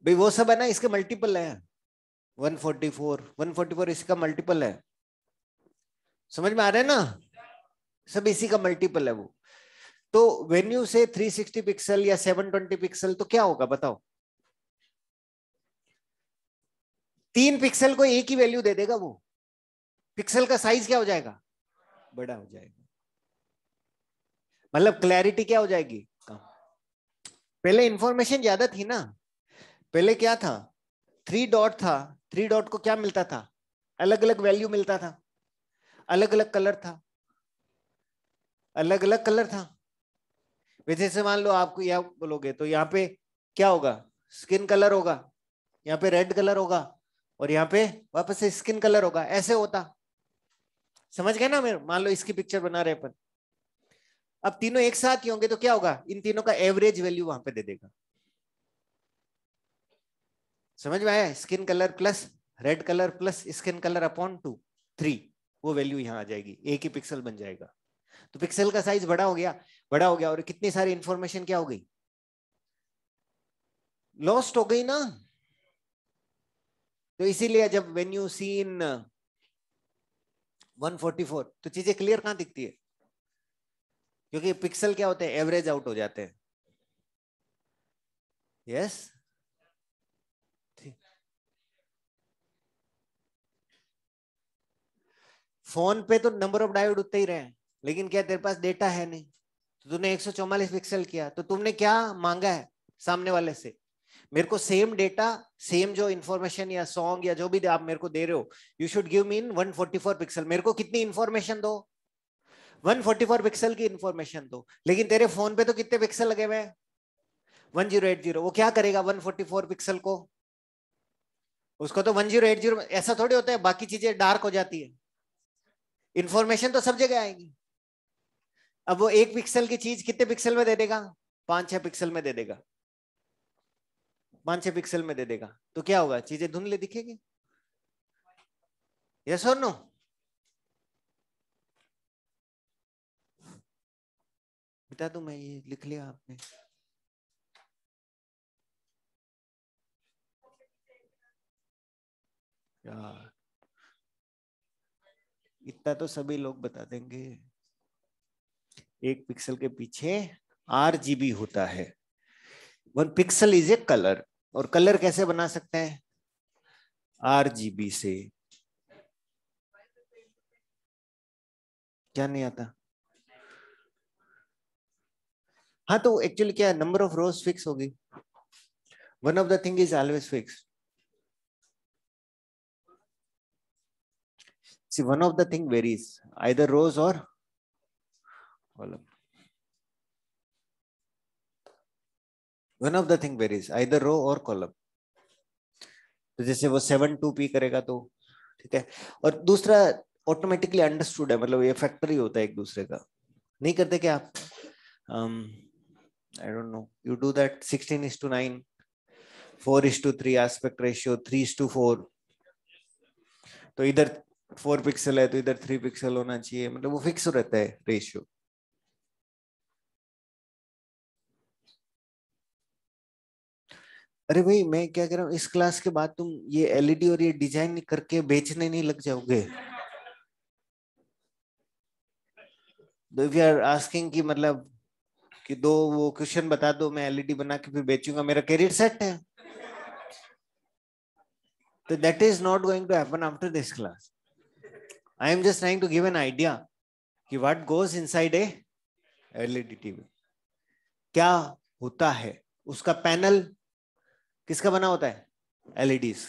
A: भाई वो सब है ना, इसके मल्टीपल है। 144 इसका मल्टीपल है। समझ में आ रहा है ना, सब इसी का मल्टीपल है वो। तो व्हेन यू से 360 पिक्सल या 720 पिक्सल तो क्या होगा बताओ, 3 पिक्सल को एक ही वैल्यू दे देगा वो, पिक्सल का साइज क्या हो जाएगा, बड़ा हो जाएगा। मतलब क्लैरिटी क्या हो जाएगी, कम। पहले इंफॉर्मेशन ज्यादा थी ना, पहले क्या था, 3 डॉट था, 3 डॉट को क्या मिलता था, अलग अलग वैल्यू मिलता था, अलग अलग कलर था, अलग अलग कलर था। वैसे से मान लो आपको यह बोलोगे तो यहाँ पे क्या होगा, स्किन कलर होगा, यहाँ पे रेड कलर होगा, और यहाँ पे वापस से स्किन कलर होगा, ऐसे होता। समझ गए ना, मेरे मान लो इसकी पिक्चर बना रहे अपन, अब तीनों एक साथ ही होंगे तो क्या होगा, इन तीनों का एवरेज वैल्यू वहां पे दे देगा। समझ में आया, skin colour plus red colour plus skin colour upon 2 3, वो वैल्यू यहाँ आ जाएगी, एक ही पिक्सल बन जाएगा। तो पिक्सल का साइज बड़ा हो गया, बड़ा हो गया, और कितनी सारी इंफॉर्मेशन क्या हो गई, लॉस्ट हो गई ना। तो इसीलिए जब व्हेन यू सी इन 144 तो चीजें क्लियर कहां दिखती है, क्योंकि पिक्सल क्या होते हैं, एवरेज आउट हो जाते हैं। यस, फोन पे तो नंबर ऑफ डायोड उतने ही रहे, लेकिन क्या तेरे पास डेटा है नहीं, तो तूने 144 पिक्सल किया, तो तुमने क्या मांगा है सामने वाले से, मेरे को सेम डेटा, सेम जो इंफॉर्मेशन या सॉन्ग या जो भी आप मेरे को दे रहे हो, you should give me in 144 pixel. मेरे को कितनी इंफॉर्मेशन दो, 144 पिक्सल की इंफॉर्मेशन दो। लेकिन तेरे फोन पे तो कितने पिक्सल लगे हुए हैं, 1080। वो क्या करेगा 144 पिक्सल को, उसको तो 1080, ऐसा थोड़ी होता है बाकी चीजें डार्क हो जाती है, इंफॉर्मेशन तो सब जगह आएगी। अब वो 1 पिक्सल की चीज कितने पिक्सल में दे देगा, 5-6 पिक्सल में दे देगा, 5-6 पिक्सल में दे देगा, तो क्या होगा, चीजें धुंधली दिखेगी। यस और नो, बता दूं मैं, ये लिख लिया आपने। यार इतना तो सभी लोग बता देंगे, 1 पिक्सल के पीछे RGB होता है। 1 पिक्सल इज ए कलर, और कलर कैसे बना सकते हैं, RGB से। क्या नहीं आता, हाँ तो एक्चुअली क्या है, नंबर ऑफ रोज फिक्स होगी, one of the thing is always fix. See one of the thing varies, either rows और column, one of the thing varies either row और कॉलम। तो जैसे वो 7-2P करेगा तो ठीक है, और दूसरा ऑटोमेटिकली अंडरस्टूड है, मतलब ये फैक्टर ही होता है एक दूसरे का, नहीं करते क्या आप, आई don't no, you do that 16:9, 4:3 aspect ratio, 3:4, तो इधर 4 पिक्सल है तो इधर 3 पिक्सल होना चाहिए, मतलब वो फिक्स रहता है रेशियो। अरे भाई मैं क्या कह रहा हूँ, इस क्लास के बाद तुम ये LED और ये डिजाइन करके बेचने नहीं लग जाओगे, तो इफ यू आर आस्किंग कि मतलब कि दो वो क्वेश्चन बता दो, मैं LED बना के फिर बेचूंगा, मेरा करियर सेट है, तो that is not going to happen after this class. I am just trying to give an idea कि what goes inside a LED TV, क्या होता है, उसका पैनल किसका बना होता है, LEDs।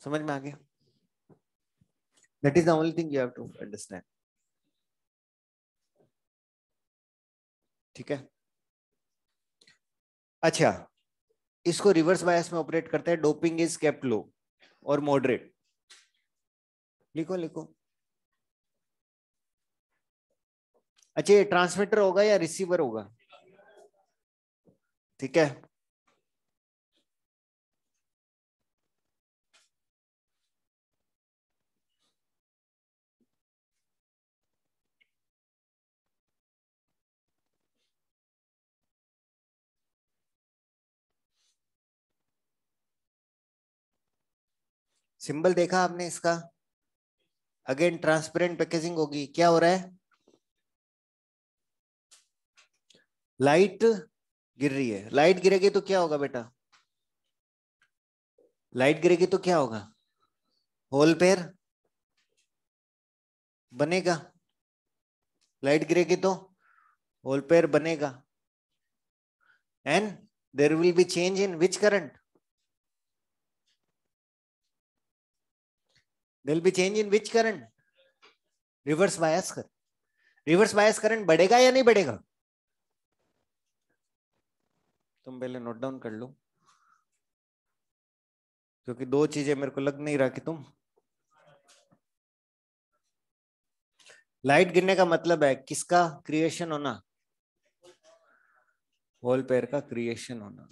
A: समझ में आ गया, that is the only thing you have to understand. ठीक है, अच्छा, इसको रिवर्स बायस में ऑपरेट करते हैं, डोपिंग इज केप्ट लो और मॉडरेट। लिखो लिखो, अच्छा ये ट्रांसमीटर होगा या रिसीवर होगा, ठीक है। सिंबल देखा आपने इसका? अगेन ट्रांसपेरेंट पैकेजिंग होगी। क्या हो रहा है? लाइट गिर रही है। लाइट गिरेगी तो क्या होगा बेटा? लाइट गिरेगी तो क्या होगा? होल पेयर बनेगा। लाइट गिरेगी तो होल पेयर बनेगा। And there will be change in which current? There will be change in which current? Reverse bias कर। रिवर्स बायस करंट बढ़ेगा या नहीं बढ़ेगा? तुम पहले नोट डाउन कर लो, क्योंकि दो चीजें मेरे को लग नहीं रहा कि तुम। लाइट गिरने का मतलब है किसका क्रिएशन होना? होल पेयर का क्रिएशन होना।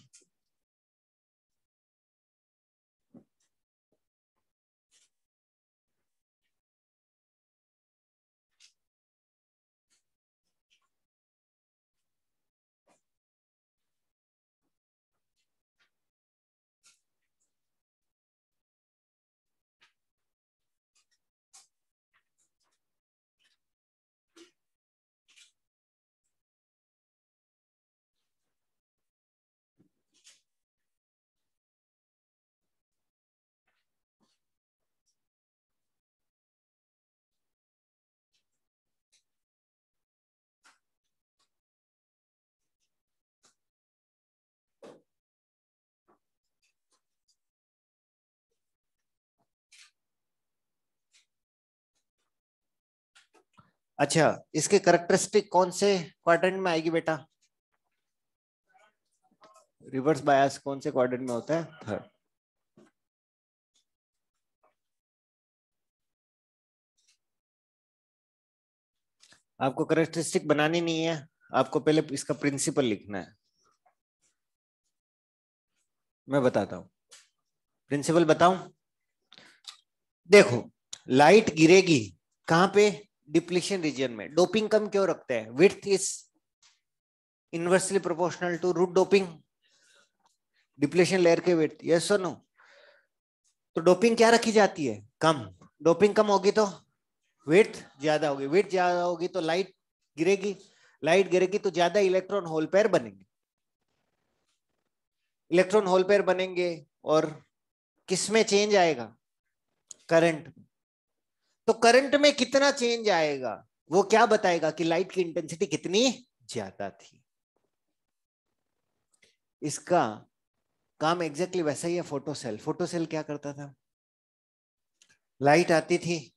A: अच्छा, इसके कैरेक्टरिस्टिक कौन से क्वाड्रेंट में आएगी बेटा? रिवर्स बायस कौन से क्वाड्रेंट में होता है? थर्ड। आपको कैरेक्टरिस्टिक बनानी नहीं है, आपको पहले इसका प्रिंसिपल लिखना है। मैं बताता हूं, प्रिंसिपल बताऊं। देखो, लाइट गिरेगी कहां पे? डिप्लीशन रीजन में। डोपिंग कम क्यों रखते हैं? Width is inversely proportional to root doping, depletion layer के विड्थ। यस और नो? तो डोपिंग क्या रखी जाती है? कम। डोपिंग कम होगी तो विड्थ ज्यादा होगी। विड्थ ज्यादा होगी तो लाइट गिरेगी। लाइट गिरेगी तो ज्यादा इलेक्ट्रॉन होल पेयर बनेंगे। इलेक्ट्रॉन होल पेयर बनेंगे और किसमें चेंज आएगा? करंट। तो करंट में कितना चेंज आएगा वो क्या बताएगा कि लाइट की इंटेंसिटी कितनी ज्यादा थी। इसका काम एग्जैक्टली वैसा ही है। फोटोसेल। फोटोसेल क्या करता था? लाइट आती थी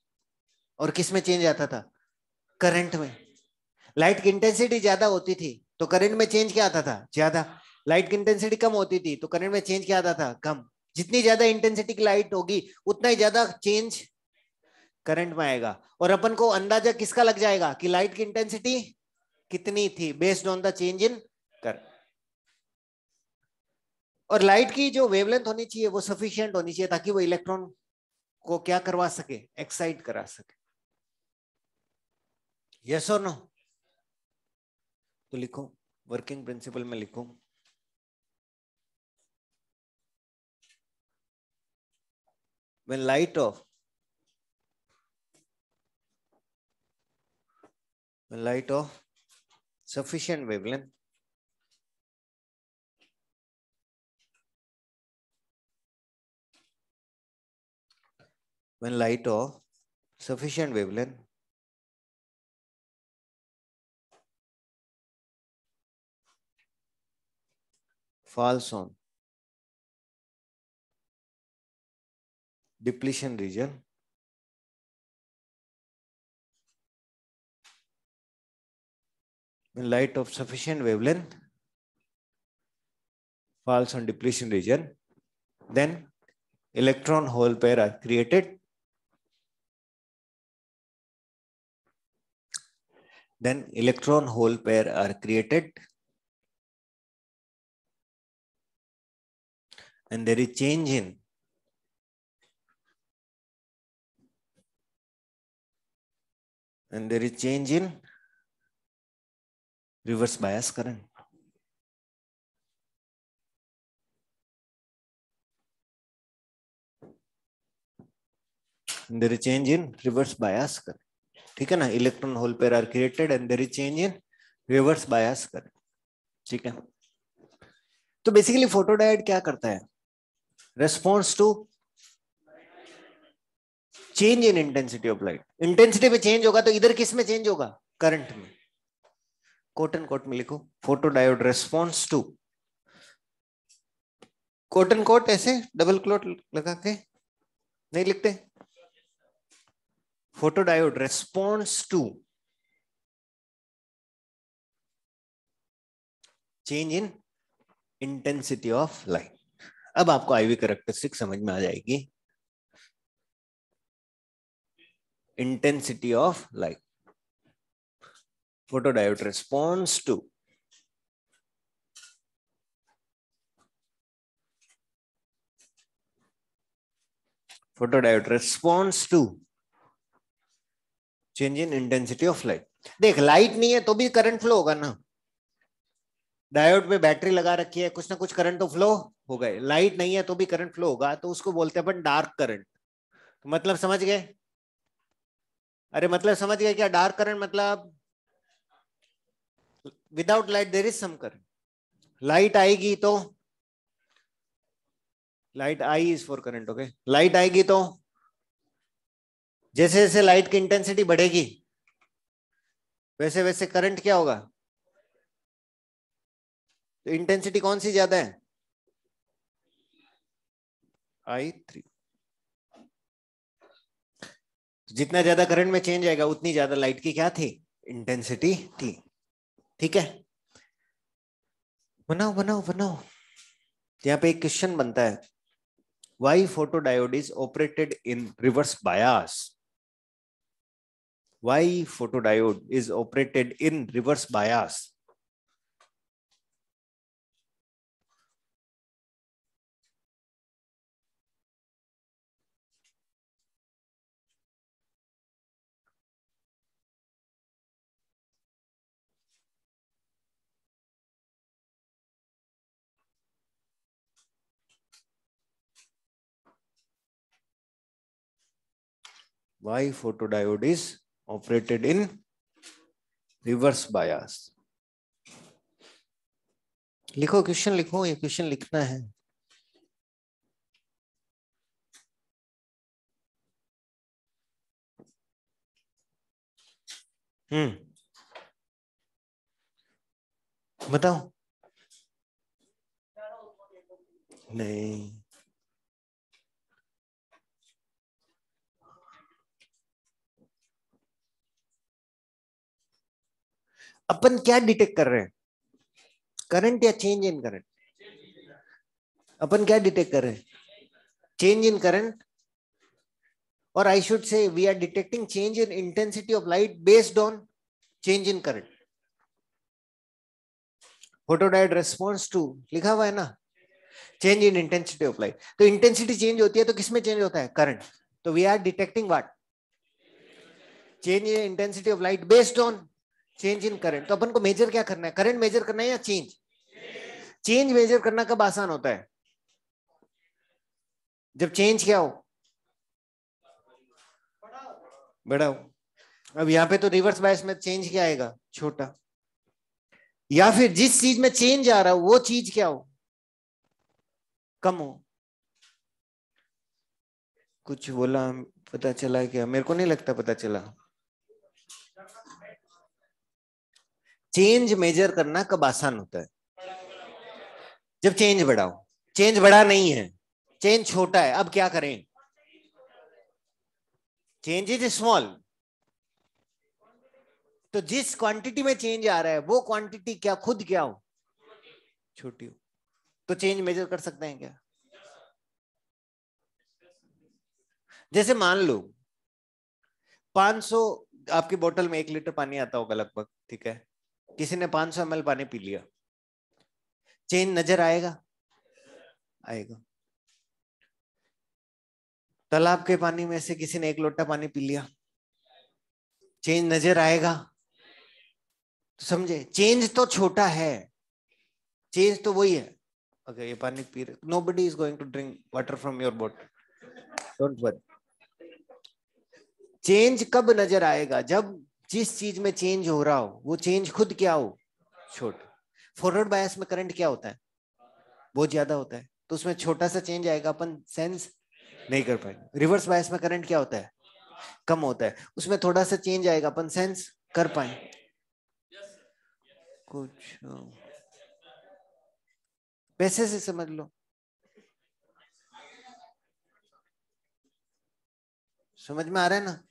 A: और किस में चेंज आता था? करंट में। लाइट की इंटेंसिटी ज्यादा होती थी तो करंट में चेंज क्या आता था? ज्यादा। लाइट की इंटेंसिटी कम होती थी तो करंट में चेंज क्या आता था? कम। जितनी ज्यादा इंटेंसिटी की लाइट होगी उतना ही ज्यादा चेंज करंट में आएगा। और अपन को अंदाजा किसका लग जाएगा कि लाइट की इंटेंसिटी कितनी थी? Based on the change in current. और लाइट की जो वेवलेंथ होनी चाहिए वो सफिशिएंट होनी चाहिए ताकि वो इलेक्ट्रॉन को क्या करवा सके? एक्साइट करा सके। यस और नो? तो लिखो, वर्किंग प्रिंसिपल में लिखो, when light of sufficient wavelength when light of sufficient wavelength falls on depletion region, when light of sufficient wavelength falls on depletion region, then electron hole pair are created. Then electron hole pair are created and there is change in reverse bias current. There is change in reverse bias current. ठीक है ना, electron hole pair are created and there is change in reverse bias current. ठीक है, तो basically photodiode क्या करता है, response to change in intensity of light. Intensity में चेंज होगा तो इधर किस में चेंज होगा, करंट में. कोट एंड कोट में लिखो, photodiode response to, quote end quote ऐसे डबल क्लोट लगा के नहीं लिखते. Photodiode response to change in intensity of light. अब आपको आईवी कैरेक्टरिस्टिक समझ में आ जाएगी. Intensity of light, photodiode response to change in intensity of light. देख, लाइट नहीं है तो भी करंट फ्लो होगा ना. डायोड में बैटरी लगा रखी है, कुछ ना कुछ करंट तो फ्लो होगा. लाइट नहीं है तो भी करंट फ्लो होगा, तो उसको बोलते हैं अपन डार्क करंट. तो मतलब समझ गए, अरे मतलब समझ गए क्या डार्क करंट मतलब, without light there is some current. Light आएगी तो, लाइट आई is for current. Okay, light आएगी तो जैसे जैसे लाइट की इंटेंसिटी बढ़ेगी वैसे वैसे करंट क्या होगा, तो इंटेंसिटी कौन सी ज्यादा है, I3. जितना ज्यादा करंट में चेंज आएगा उतनी ज्यादा लाइट की क्या थी, इंटेंसिटी थी. ठीक है, बनाओ बनाओ बनाओ. यहाँ पे एक क्वेश्चन बनता है, why photodiode is operated in reverse bias. Why photodiode is operated in reverse bias. Why photodiode is operated in reverse bias. लिखो, क्वेश्चन लिखो, ये क्वेश्चन लिखना है. बताओ. नहीं, अपन क्या डिटेक्ट कर रहे हैं, करंट या चेंज इन करंट. अपन क्या डिटेक्ट कर रहे हैं, चेंज इन करंट. और I should say we are detecting change in intensity of light based on change in current. Photodiode response to लिखा हुआ है ना, change in intensity of light. तो इंटेंसिटी चेंज होती है तो किसमें चेंज होता है, करंट. तो we are detecting what, change in intensity of light based on change in current. तो अपन को मेजर क्या करना है, करंट मेजर करना है या चेंज. चेंज मेजर करना कब आसान होता है, जब चेंज क्या हो, बड़ा हो. अब यहाँ पे तो रिवर्स बायस में चेंज क्या आएगा, छोटा. या फिर जिस चीज में चेंज आ रहा हो वो चीज क्या हो, कम हो. कुछ बोला, पता चला क्या, मेरे को नहीं लगता पता चला. चेंज मेजर करना कब आसान होता है, जब चेंज बड़ा हो. चेंज बड़ा नहीं है, चेंज छोटा है. अब क्या करें, चेंज इज स्मॉल. तो जिस क्वांटिटी में चेंज आ रहा है वो क्वांटिटी क्या खुद क्या हो, छोटी हो. तो चेंज मेजर कर सकते हैं क्या. जैसे मान लो 500, आपकी बोतल में 1 लीटर पानी आता होगा लगभग. ठीक है, किसी ने 500 ml पानी पी लिया, चेंज नजर आएगा, आएगा. तालाब के पानी में से किसी ने 1 लोटा पानी पी लिया, चेंज नजर आएगा? तो समझे, चेंज तो छोटा है, चेंज तो वही है। अगर ये पानी पी रहे, nobody is going to drink water from your bottle, don't worry. Change कब नजर आएगा? जब जिस चीज में चेंज हो रहा हो वो चेंज खुद क्या हो, छोटा। फॉरवर्ड बायस में करंट क्या होता है, बहुत ज्यादा होता है, तो उसमें छोटा सा चेंज आएगा, अपन सेंस नहीं कर पाएंगे। रिवर्स बायस में करंट क्या होता है, कम होता है, उसमें थोड़ा सा चेंज आएगा, अपन सेंस कर पाए कुछ। पैसे से समझ लो, समझ में आ रहा है ना?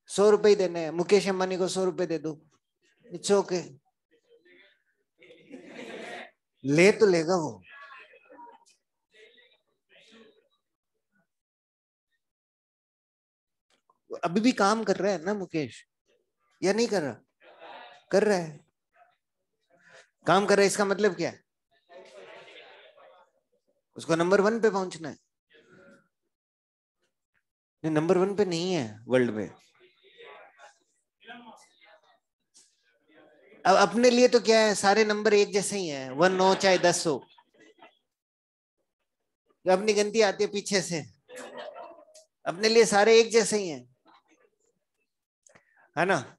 A: 100 रुपए ही देने हैं, मुकेश अंबानी को 100 रुपए दे दो, इट्स ओके, ले तो लेगा वो। अभी भी काम कर रहा है ना मुकेश, या नहीं कर रहा? कर रहा है, काम कर रहा है, इसका मतलब क्या है, उसको नंबर 1 पे पहुंचना है। नंबर 1 पे नहीं है वर्ल्ड में। अब अपने लिए तो क्या है, सारे नंबर एक जैसे ही हैं, 1 हो चाहे 10 हो, अपनी गिनती आती है पीछे से, अपने लिए सारे एक जैसे ही हैं, है ना?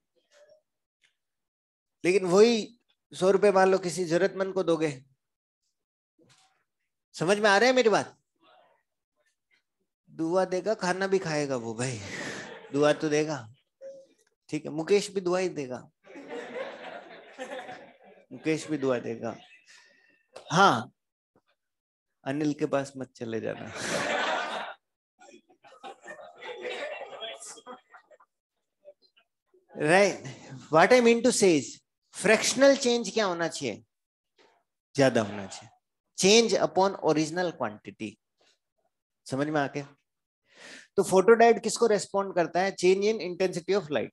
A: लेकिन वही 100 रुपए मान लो किसी जरूरतमंद को दोगे, समझ में आ रहा है मेरी बात? दुआ देगा, खाना भी खाएगा वो भाई, दुआ तो देगा, ठीक है, मुकेश भी दुआ ही देगा, मुकेश भी दुआ देगा। हाँ, अनिल के पास मत चले जाना। Right, what I mean to say is fractional change क्या होना चाहिए, ज्यादा होना चाहिए, चेंज अपॉन ओरिजिनल क्वांटिटी। समझ में आ गया? तो फोटोडायोड किसको रेस्पॉन्ड करता है, change in intensity of light,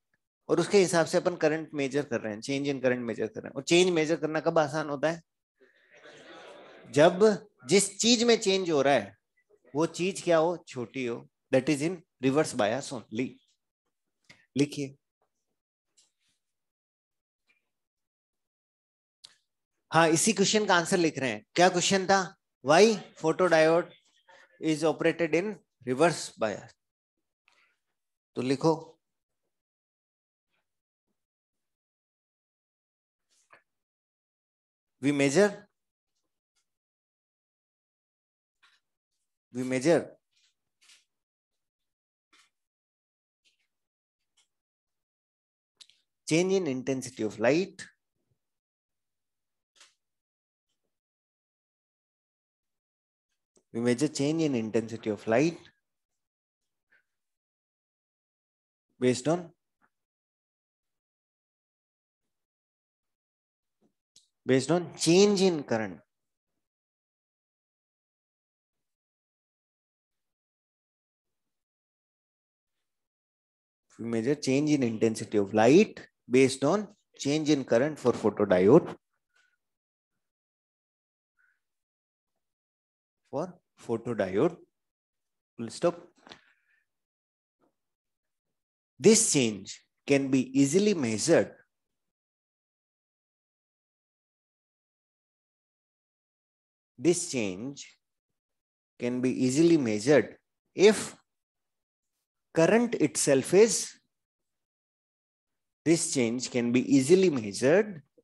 A: और उसके हिसाब से अपन करंट मेजर कर रहे हैं, चेंज इन करंट मेजर कर रहे हैं। और चेंज मेजर करना कब आसान होता है, जब जिस चीज में चेंज हो रहा है वो चीज क्या हो, छोटी हो, that is in reverse bias only. लिखिए, हाँ, इसी क्वेश्चन का आंसर लिख रहे हैं। क्या क्वेश्चन था, why photodiode is operated in reverse bias, तो लिखो, we measure change in intensity of light based on change in current. We measure change in intensity of light based on change in current for photodiode. Full stop. This change can be easily measured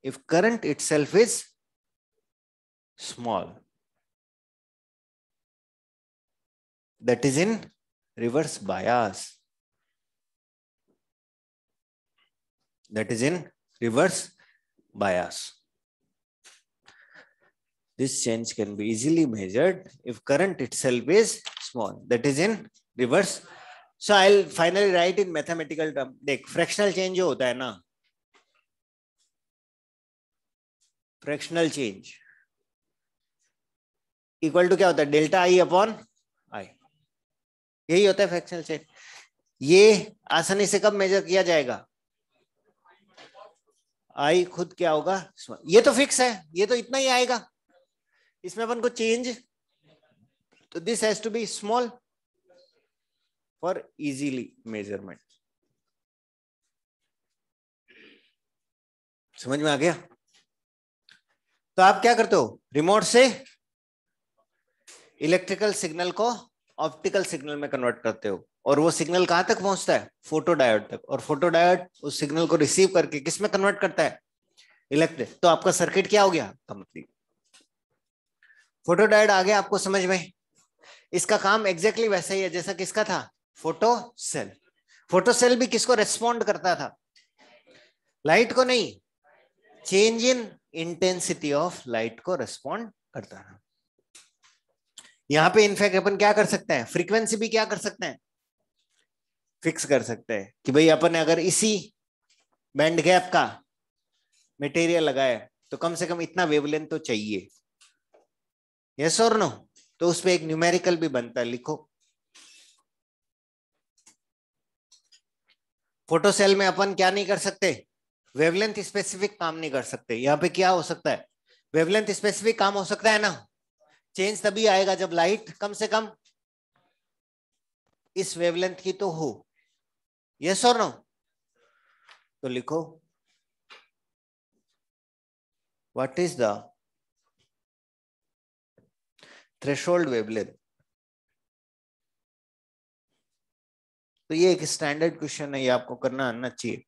A: if current itself is small, that is in reverse bias. This change can be easily measured if current itself is small, that is in reverse. So I'll finally write in mathematical term. देख, fractional change जो होता है ना, fractional change equal to क्या होता है, delta I upon I, यही होता है फ्रैक्शनल चेंज। ये आसानी से कब मेजर किया जाएगा, आई खुद क्या होगा, ये तो फिक्स है, ये तो इतना ही आएगा, इसमें अपन को चेंज, तो this has to be small, for easily measurement. समझ में आ गया? तो आप क्या करते हो, रिमोट से इलेक्ट्रिकल सिग्नल को ऑप्टिकल सिग्नल में कन्वर्ट करते हो, और वो सिग्नल कहां तक पहुंचता है, फोटो डायोड तक, और फोटो डायोड उस सिग्नल को रिसीव करके किस में कन्वर्ट करता है, इलेक्ट्रिक। तो आपका सर्किट क्या हो गया, कंप्लीट। फोटो डायोड आ गया आपको समझ में? इसका काम एग्जैक्टली वैसा ही है जैसा किसका था, फोटो सेल। फोटो सेल भी किसको रेस्पॉन्ड करता था, लाइट को नहीं, change in intensity of light को रेस्पॉन्ड करता था। यहां पे इनफैक्ट अपन क्या कर सकते हैं, फ्रीक्वेंसी भी क्या कर सकते हैं, फिक्स कर सकते हैं कि भाई अपन अगर इसी बैंड गैप का मटेरियल लगाए तो कम से कम इतना वेवलेंथ तो चाहिए, यस और नो। तो उस पे एक न्यूमेरिकल भी बनता है, लिखो। फोटो सेल में अपन क्या नहीं कर सकते, वेवलेंथ स्पेसिफिक काम नहीं कर सकते। यहाँ पे क्या हो सकता है, वेवलेंथ स्पेसिफिक काम हो सकता है ना। चेंज तभी आएगा जब लाइट कम से कम इस वेवलेंथ की तो हो, यस और नो। तो लिखो, what is the threshold wavelength. तो ये एक स्टैंडर्ड क्वेश्चन है, ये आपको करना आना चाहिए।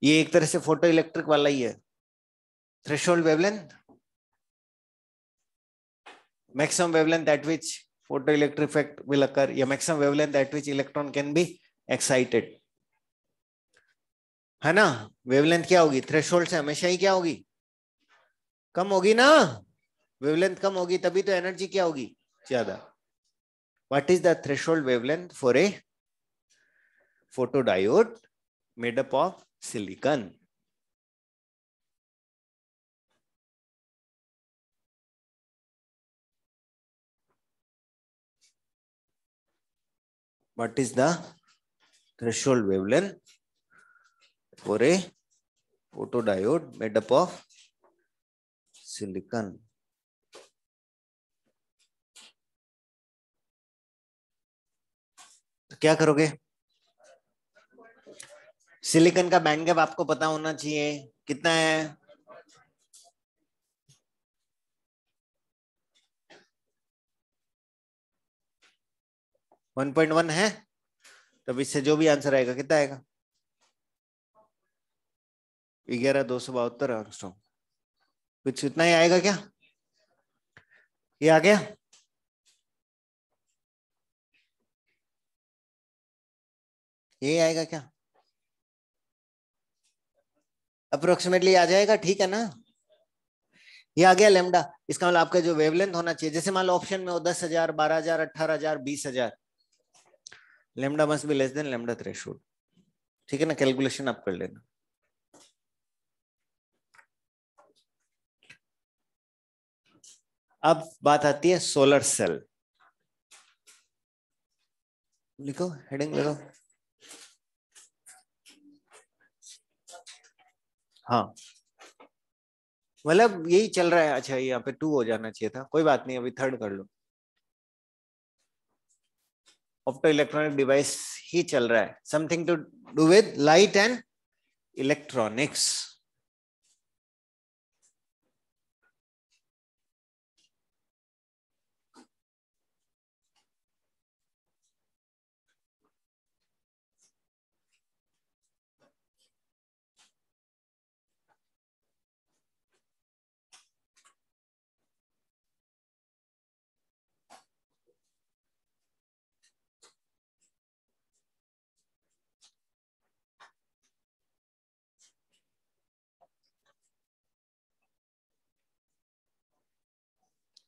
A: ये एक तरह से फोटो इलेक्ट्रिक वाला ही है। Threshold wavelength, maximum wavelength at which photoelectric effect will occur, या maximum wavelength at which electron can be excited, है ना। वेवलेंथ क्या होगी, थ्रेशोल्ड से हमेशा ही क्या होगी, कम होगी ना। वेवलेंथ कम होगी तभी तो एनर्जी क्या होगी, ज्यादा। What is the threshold wavelength for a photodiode made up of silicon? What is the threshold wavelength for a photodiode made up of silicon? तो क्या करोगे, सिलिकॉन का बैंड गैप आपको पता होना चाहिए, कितना है, 1.1 है। तब इससे जो भी आंसर आएगा कितना आएगा, 11,272 एंगस्ट्रॉम। कुछ इतना ही आएगा क्या, ये आ गया। ये आएगा क्या, अप्रोक्सीमेटली आ जाएगा, ठीक है ना। ये आ गया लेमडा। इसका मतलब आपका जो वेवलेंथ होना चाहिए, जैसे मान लो ऑप्शन में हो 10,000, 12,000, 18,000, 20,000, lambda must be less than lambda threshold. ठीक है ना, कैलकुलेशन आप कर लेना। अब बात आती है सोलर सेल। लिखो, हेडिंग लिखो। हाँ, मतलब यही चल रहा है। अच्छा, यहाँ पे 2 हो जाना चाहिए था, कोई बात नहीं, अभी 3rd कर लो। ऑप्टो इलेक्ट्रॉनिक डिवाइस ही चल रहा है, something to do with light and electronics.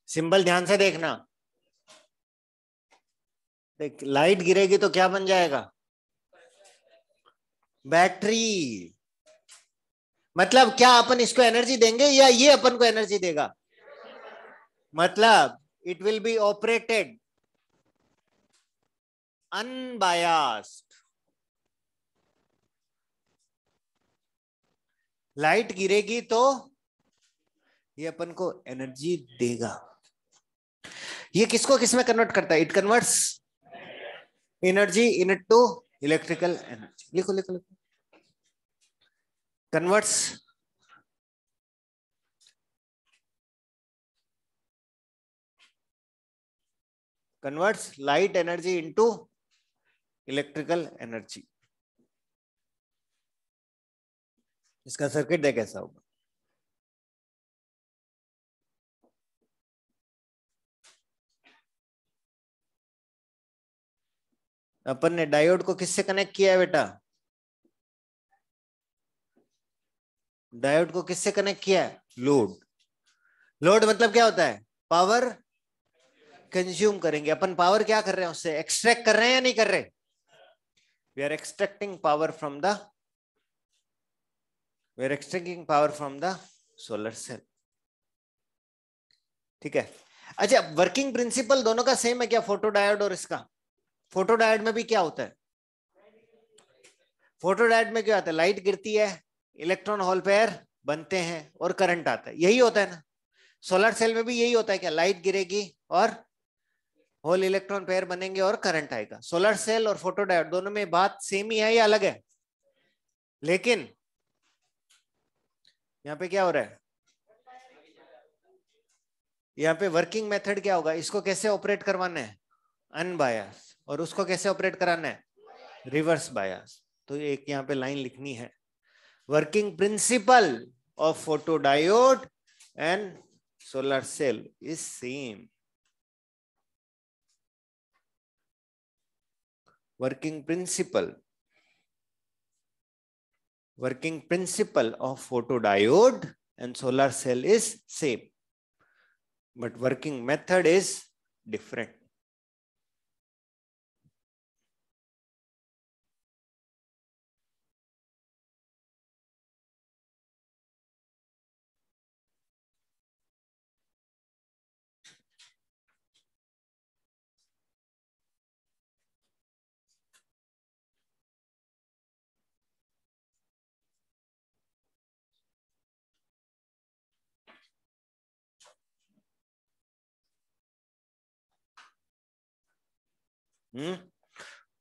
A: Symbol ध्यान से देखना। देख, लाइट गिरेगी तो क्या बन जाएगा, बैटरी। मतलब क्या अपन इसको एनर्जी देंगे या ये अपन को एनर्जी देगा, मतलब it will be operated unbiased. Light गिरेगी तो ये अपन को एनर्जी देगा। ये किसको किस में कन्वर्ट करता है, it converts energy into electrical energy, लिखो लिखो लिखो। Converts light energy into electrical energy. इसका सर्किट देख कैसा होगा। अपन ने डायोड को किससे कनेक्ट किया है बेटा? डायोड को किससे कनेक्ट किया है? लोड। लोड मतलब क्या होता है? पावर कंज्यूम करेंगे अपन। पावर क्या कर रहे हैं उससे? एक्सट्रैक्ट कर रहे हैं या नहीं कर रहे? We are extracting power from the solar cell. ठीक है। अच्छा, वर्किंग प्रिंसिपल दोनों का सेम है क्या, फोटो डायोड और इसका? फोटो डायोड में भी क्या होता है? फोटो डायोड में क्या होता है? लाइट गिरती है, इलेक्ट्रॉन होल पेयर बनते हैं और करंट आता है, यही होता है ना। सोलर सेल में भी यही होता है क्या? लाइट गिरेगी और होल इलेक्ट्रॉन पेयर बनेंगे और करंट आएगा। सोलर सेल और फोटो डायोड दोनों में बात सेम ही है या अलग है? लेकिन यहाँ पे क्या हो रहा है? यहाँ पे वर्किंग मेथड क्या होगा? इसको कैसे ऑपरेट करवाना है? अनबायस। और उसको कैसे ऑपरेट कराना है? Reverse bias. तो एक यहाँ पे लाइन लिखनी है, working principle of photodiode and solar cell is same. working principle of photodiode and solar cell is same, but working method is different.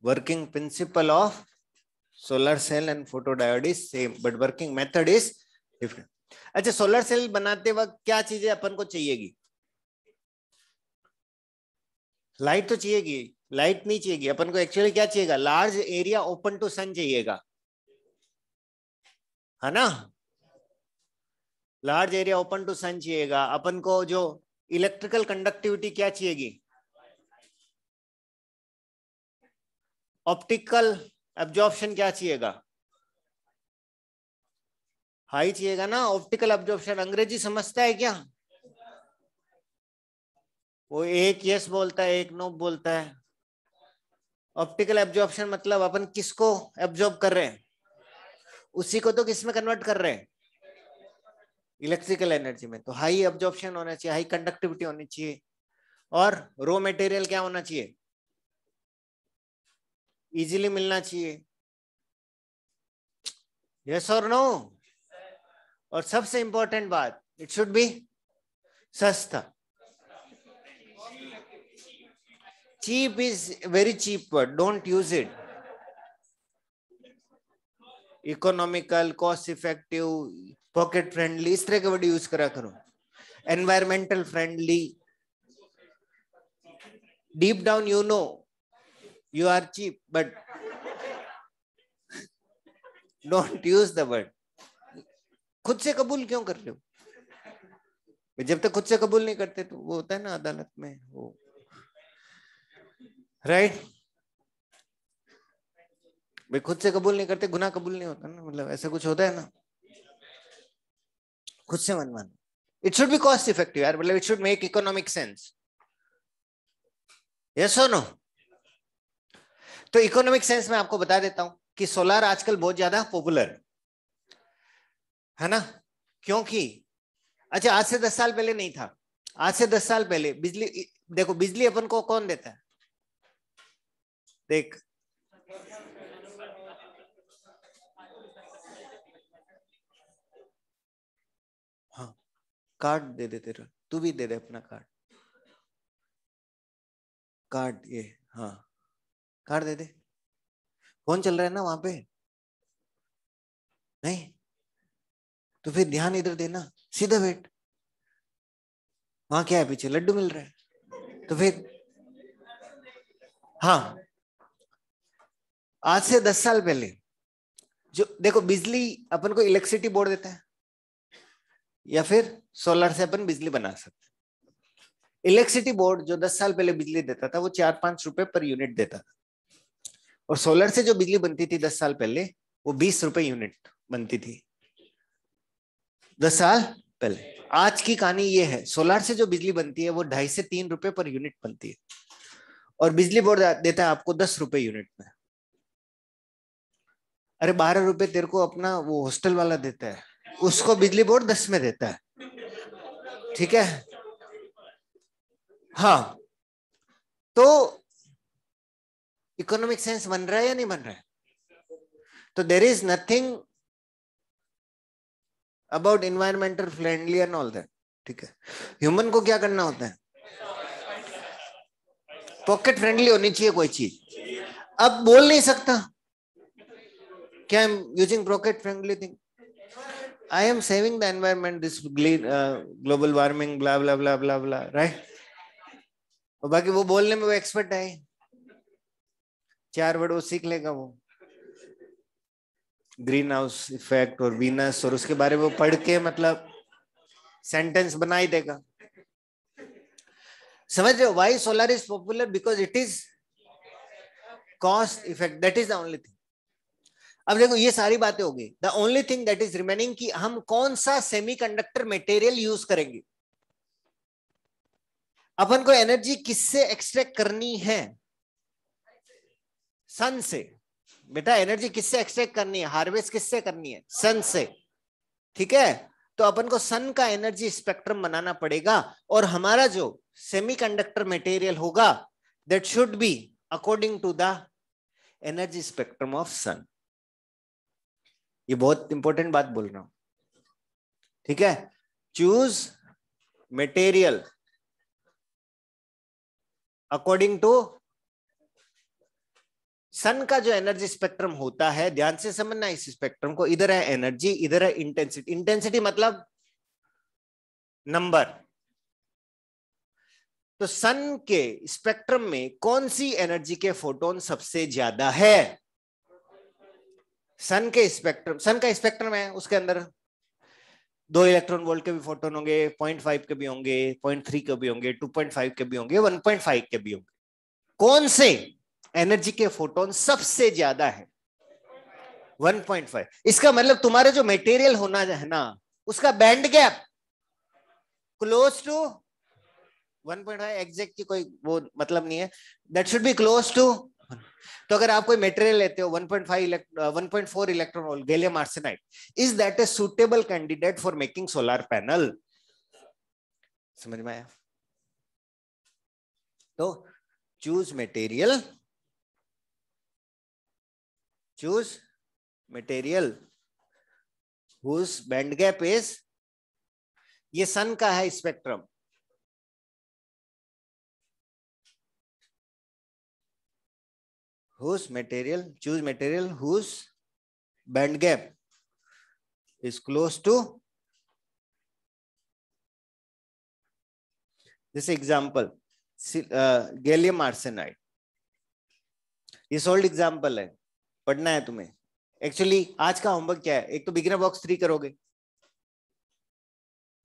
A: Working principle of solar cell and photodiode is same, but working method is different. अच्छा, solar cell बनाते वक्त क्या चीजें अपन को चाहिएगी? Light तो चाहिएगी। Light नहीं चाहिएगी अपन को, actually क्या चाहिएगा? लार्ज एरिया ओपन टू सन चाहिएगा, है ना। लार्ज एरिया ओपन टू सन चाहिएगा अपन को। जो इलेक्ट्रिकल कंडक्टिविटी क्या चाहिएगी? ऑप्टिकल एब्जॉर्प्शन क्या चाहिएगा? हाई चाहिएगा ना। ऑप्टिकल एब्जॉर्प्शन अंग्रेजी समझता है क्या? वो एक यस बोलता है, एक नो बोलता है। ऑप्टिकल एब्जॉर्प्शन मतलब अपन किसको एब्जॉर्ब कर रहे हैं? उसी को तो किस में कन्वर्ट कर रहे हैं? इलेक्ट्रिकल एनर्जी में। तो हाई एब्जॉर्प्शन होना चाहिए, हाई कंडक्टिविटी होनी चाहिए, और रॉ मटेरियल क्या होना चाहिए? इजीली मिलना चाहिए। यस और नो? और सबसे इंपॉर्टेंट बात, इट शुड बी सस्ता। Cheap is very cheap word, don't use it. Economical, cost effective, pocket friendly, इस तरह के वर्ड यूज करा करो। Environmental friendly. Deep down you know you are cheap, but don't use the word. खुद से कबूल क्यों कर रहे हो? जब तक खुद से कबूल नहीं करते तो वो होता है ना अदालत में वो, राइट। भाई खुद से कबूल नहीं करते, गुनाह कबूल नहीं होता ना, मतलब ऐसा कुछ होता है ना। खुद से मन मान। It should B cost effective यार, मतलब it should make economic sense. Yes और नो? तो इकोनॉमिक सेंस में आपको बता देता हूं कि सोलार आजकल बहुत ज्यादा पॉपुलर है ना। क्योंकि अच्छा, आज से 10 साल पहले नहीं था। आज से 10 साल पहले बिजली, देखो बिजली अपन को कौन देता है? देख, हाँ, कार्ड दे दे तेरा, तू भी दे दे अपना कार्ड। कार्ड ये, हाँ कार्ड दे दे, फोन चल रहा है ना वहां पे, नहीं तो फिर ध्यान इधर देना, सीधा बैठ, वहां क्या है पीछे लड्डू मिल रहा है, तो फिर हाँ। आज से 10 साल पहले जो देखो बिजली अपन को इलेक्ट्रिसिटी बोर्ड देता है या फिर सोलर से अपन बिजली बना सकते हैं। इलेक्ट्रिसिटी बोर्ड जो 10 साल पहले बिजली देता था वो 4-5 रुपए पर यूनिट देता था, और सोलर से जो बिजली बनती थी 10 साल पहले वो 20 रुपए यूनिट बनती थी 10 साल पहले। आज की कहानी ये है, सोलर से जो बिजली बनती है वो 2.5 से 3 रुपए पर यूनिट बनती है, और बिजली बोर्ड देता है आपको 10 रुपए यूनिट में। अरे 12 रुपए तेरे को अपना वो हॉस्टल वाला देता है, उसको बिजली बोर्ड 10 में देता है, ठीक है। हाँ, तो इकोनॉमिक सेंस बन रहा है या नहीं बन रहा है? तो there is nothing about environmental friendly and all that, ठीक है। ह्यूमन को क्या करना होता है? पॉकेट फ्रेंडली होनी चाहिए कोई चीज। अब बोल नहीं सकता क्या I am using pocket friendly thing, I am saving the environment, this global warming blah blah blah blah blah, right. और बाकी वो बोलने में वो एक्सपर्ट है, 4 वर्ड वो सीख लेगा, वो ग्रीन हाउस इफेक्ट और वीनस और उसके बारे में वो पढ़ के मतलब सेंटेंस बना ही देगा। समझ रहे हो? Why solar is popular? Because it is cost effect, that is the only thing. अब देखो ये सारी बातें हो गई, the only thing that is remaining कि हम कौन सा सेमीकंडक्टर मटेरियल यूज करेंगे। अपन को एनर्जी किससे एक्सट्रैक्ट करनी है? सन से। बेटा एनर्जी किससे एक्सट्रैक्ट करनी है? हार्वेस्ट किससे करनी है? सन से, ठीक है। तो अपन को सन का एनर्जी स्पेक्ट्रम बनाना पड़ेगा, और हमारा जो सेमीकंडक्टर मटेरियल होगा that should be according to the energy spectrum of sun. ये बहुत इंपॉर्टेंट बात बोल रहा हूं, ठीक है। Choose material according to sun का जो एनर्जी स्पेक्ट्रम होता है, ध्यान से समझना इस स्पेक्ट्रम को। इधर है एनर्जी, इधर है इंटेंसिटी। इंटेंसिटी मतलब नंबर। तो सन के स्पेक्ट्रम में कौन सी एनर्जी के फोटोन सबसे ज्यादा है? सन के स्पेक्ट्रम, सन का स्पेक्ट्रम है, उसके अंदर 2 इलेक्ट्रॉन वोल्ट के भी फोटोन होंगे, 0.5 के भी होंगे, 0.3 के भी होंगे, 2.5 के भी होंगे, 1.5 के भी होंगे। कौन से एनर्जी के फोटोन सबसे ज्यादा है? 1.5। इसका मतलब तुम्हारे जो मटेरियल होना है ना, उसका band gap close to 1.5। Exact की कोई वो मतलब नहीं है, that should be close to. तो अगर आप कोई मटेरियल लेते हो 1.4 electron volt gallium arsenide, is that a suitable candidate for making solar panel? समझ में आया? तो choose material, choose material whose band gap is, ये सन का है spectrum, whose material, choose material whose band gap is close to this example, gallium arsenide। ये sold example है, पढ़ना है तुम्हें। एक्चुअली आज का होमवर्क क्या है? एक तो बिगिनर बॉक्स 3 करोगे,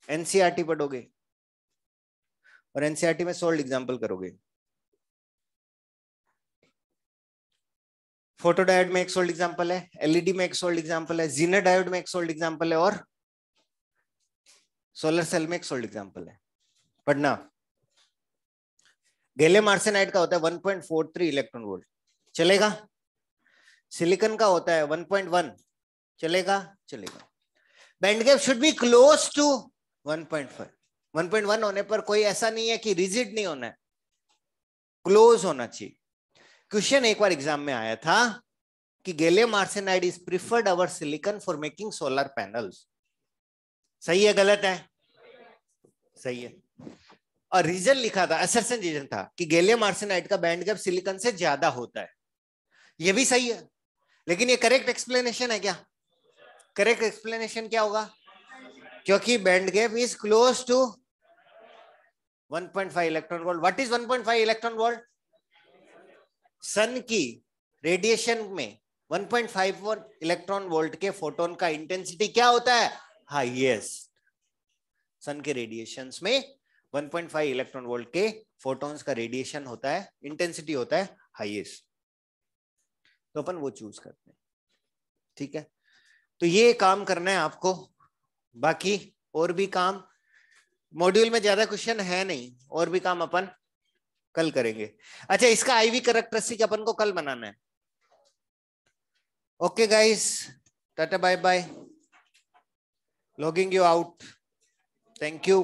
A: एनसीईआरटी पढ़ोगे, और एनसीईआरटी में सोल्ड एग्जाम्पल करोगे। फोटो डायोड में एक सोल्ड एग्जांपल है, एलईडी में एक सोल्ड एग्जांपल है, जीनर डायोड में एक सोल्ड एग्जांपल है, और सोलर सेल में एक सोल्ड एग्जांपल है। पढ़ना। गैलियम आर्सेनाइड का होता है 1.43 इलेक्ट्रॉन वोल्ट, चलेगा। सिलिकॉन का होता है 1.1, चलेगा, चलेगा। Band gap should be close to 1.5। 1.1 होने पर कोई ऐसा नहीं है कि रिजिड नहीं होना है, क्लोज होना चाहिए। क्वेश्चन एक बार एग्जाम में आया था कि gallium arsenide is preferred over silicon for making solar panels. सही है गलत है? सही है। और रीजन लिखा था, असर्शन रीजन था कि गैलियम आर्सेनाइड का बैंड गैप सिलिकॉन से ज्यादा होता है। ये भी सही है, लेकिन ये करेक्ट एक्सप्लेनेशन है क्या? करेक्ट एक्सप्लेनेशन क्या होगा? क्योंकि band gap is close to 1.5 electron volt. What is 1.5 electron volt? Sun की रेडिएशन में 1.5 इलेक्ट्रॉन वोल्ट के फोटोन का इंटेंसिटी क्या होता है? हाईएस्ट. सन के रेडिएशंस में 1.5 इलेक्ट्रॉन वोल्ट के फोटॉन्स का रेडिएशन होता है, इंटेंसिटी होता है हाईएस्ट. तो अपन वो चूज करते हैं. ठीक है, तो ये काम करना है आपको. बाकी और भी काम मॉड्यूल में ज्यादा क्वेश्चन है नहीं, और भी काम अपन कल करेंगे. अच्छा, इसका आईवी कैरेक्टरिस्टिक अपन को कल बनाना है. Okay guys, tata bye bye, logging you out. Thank you.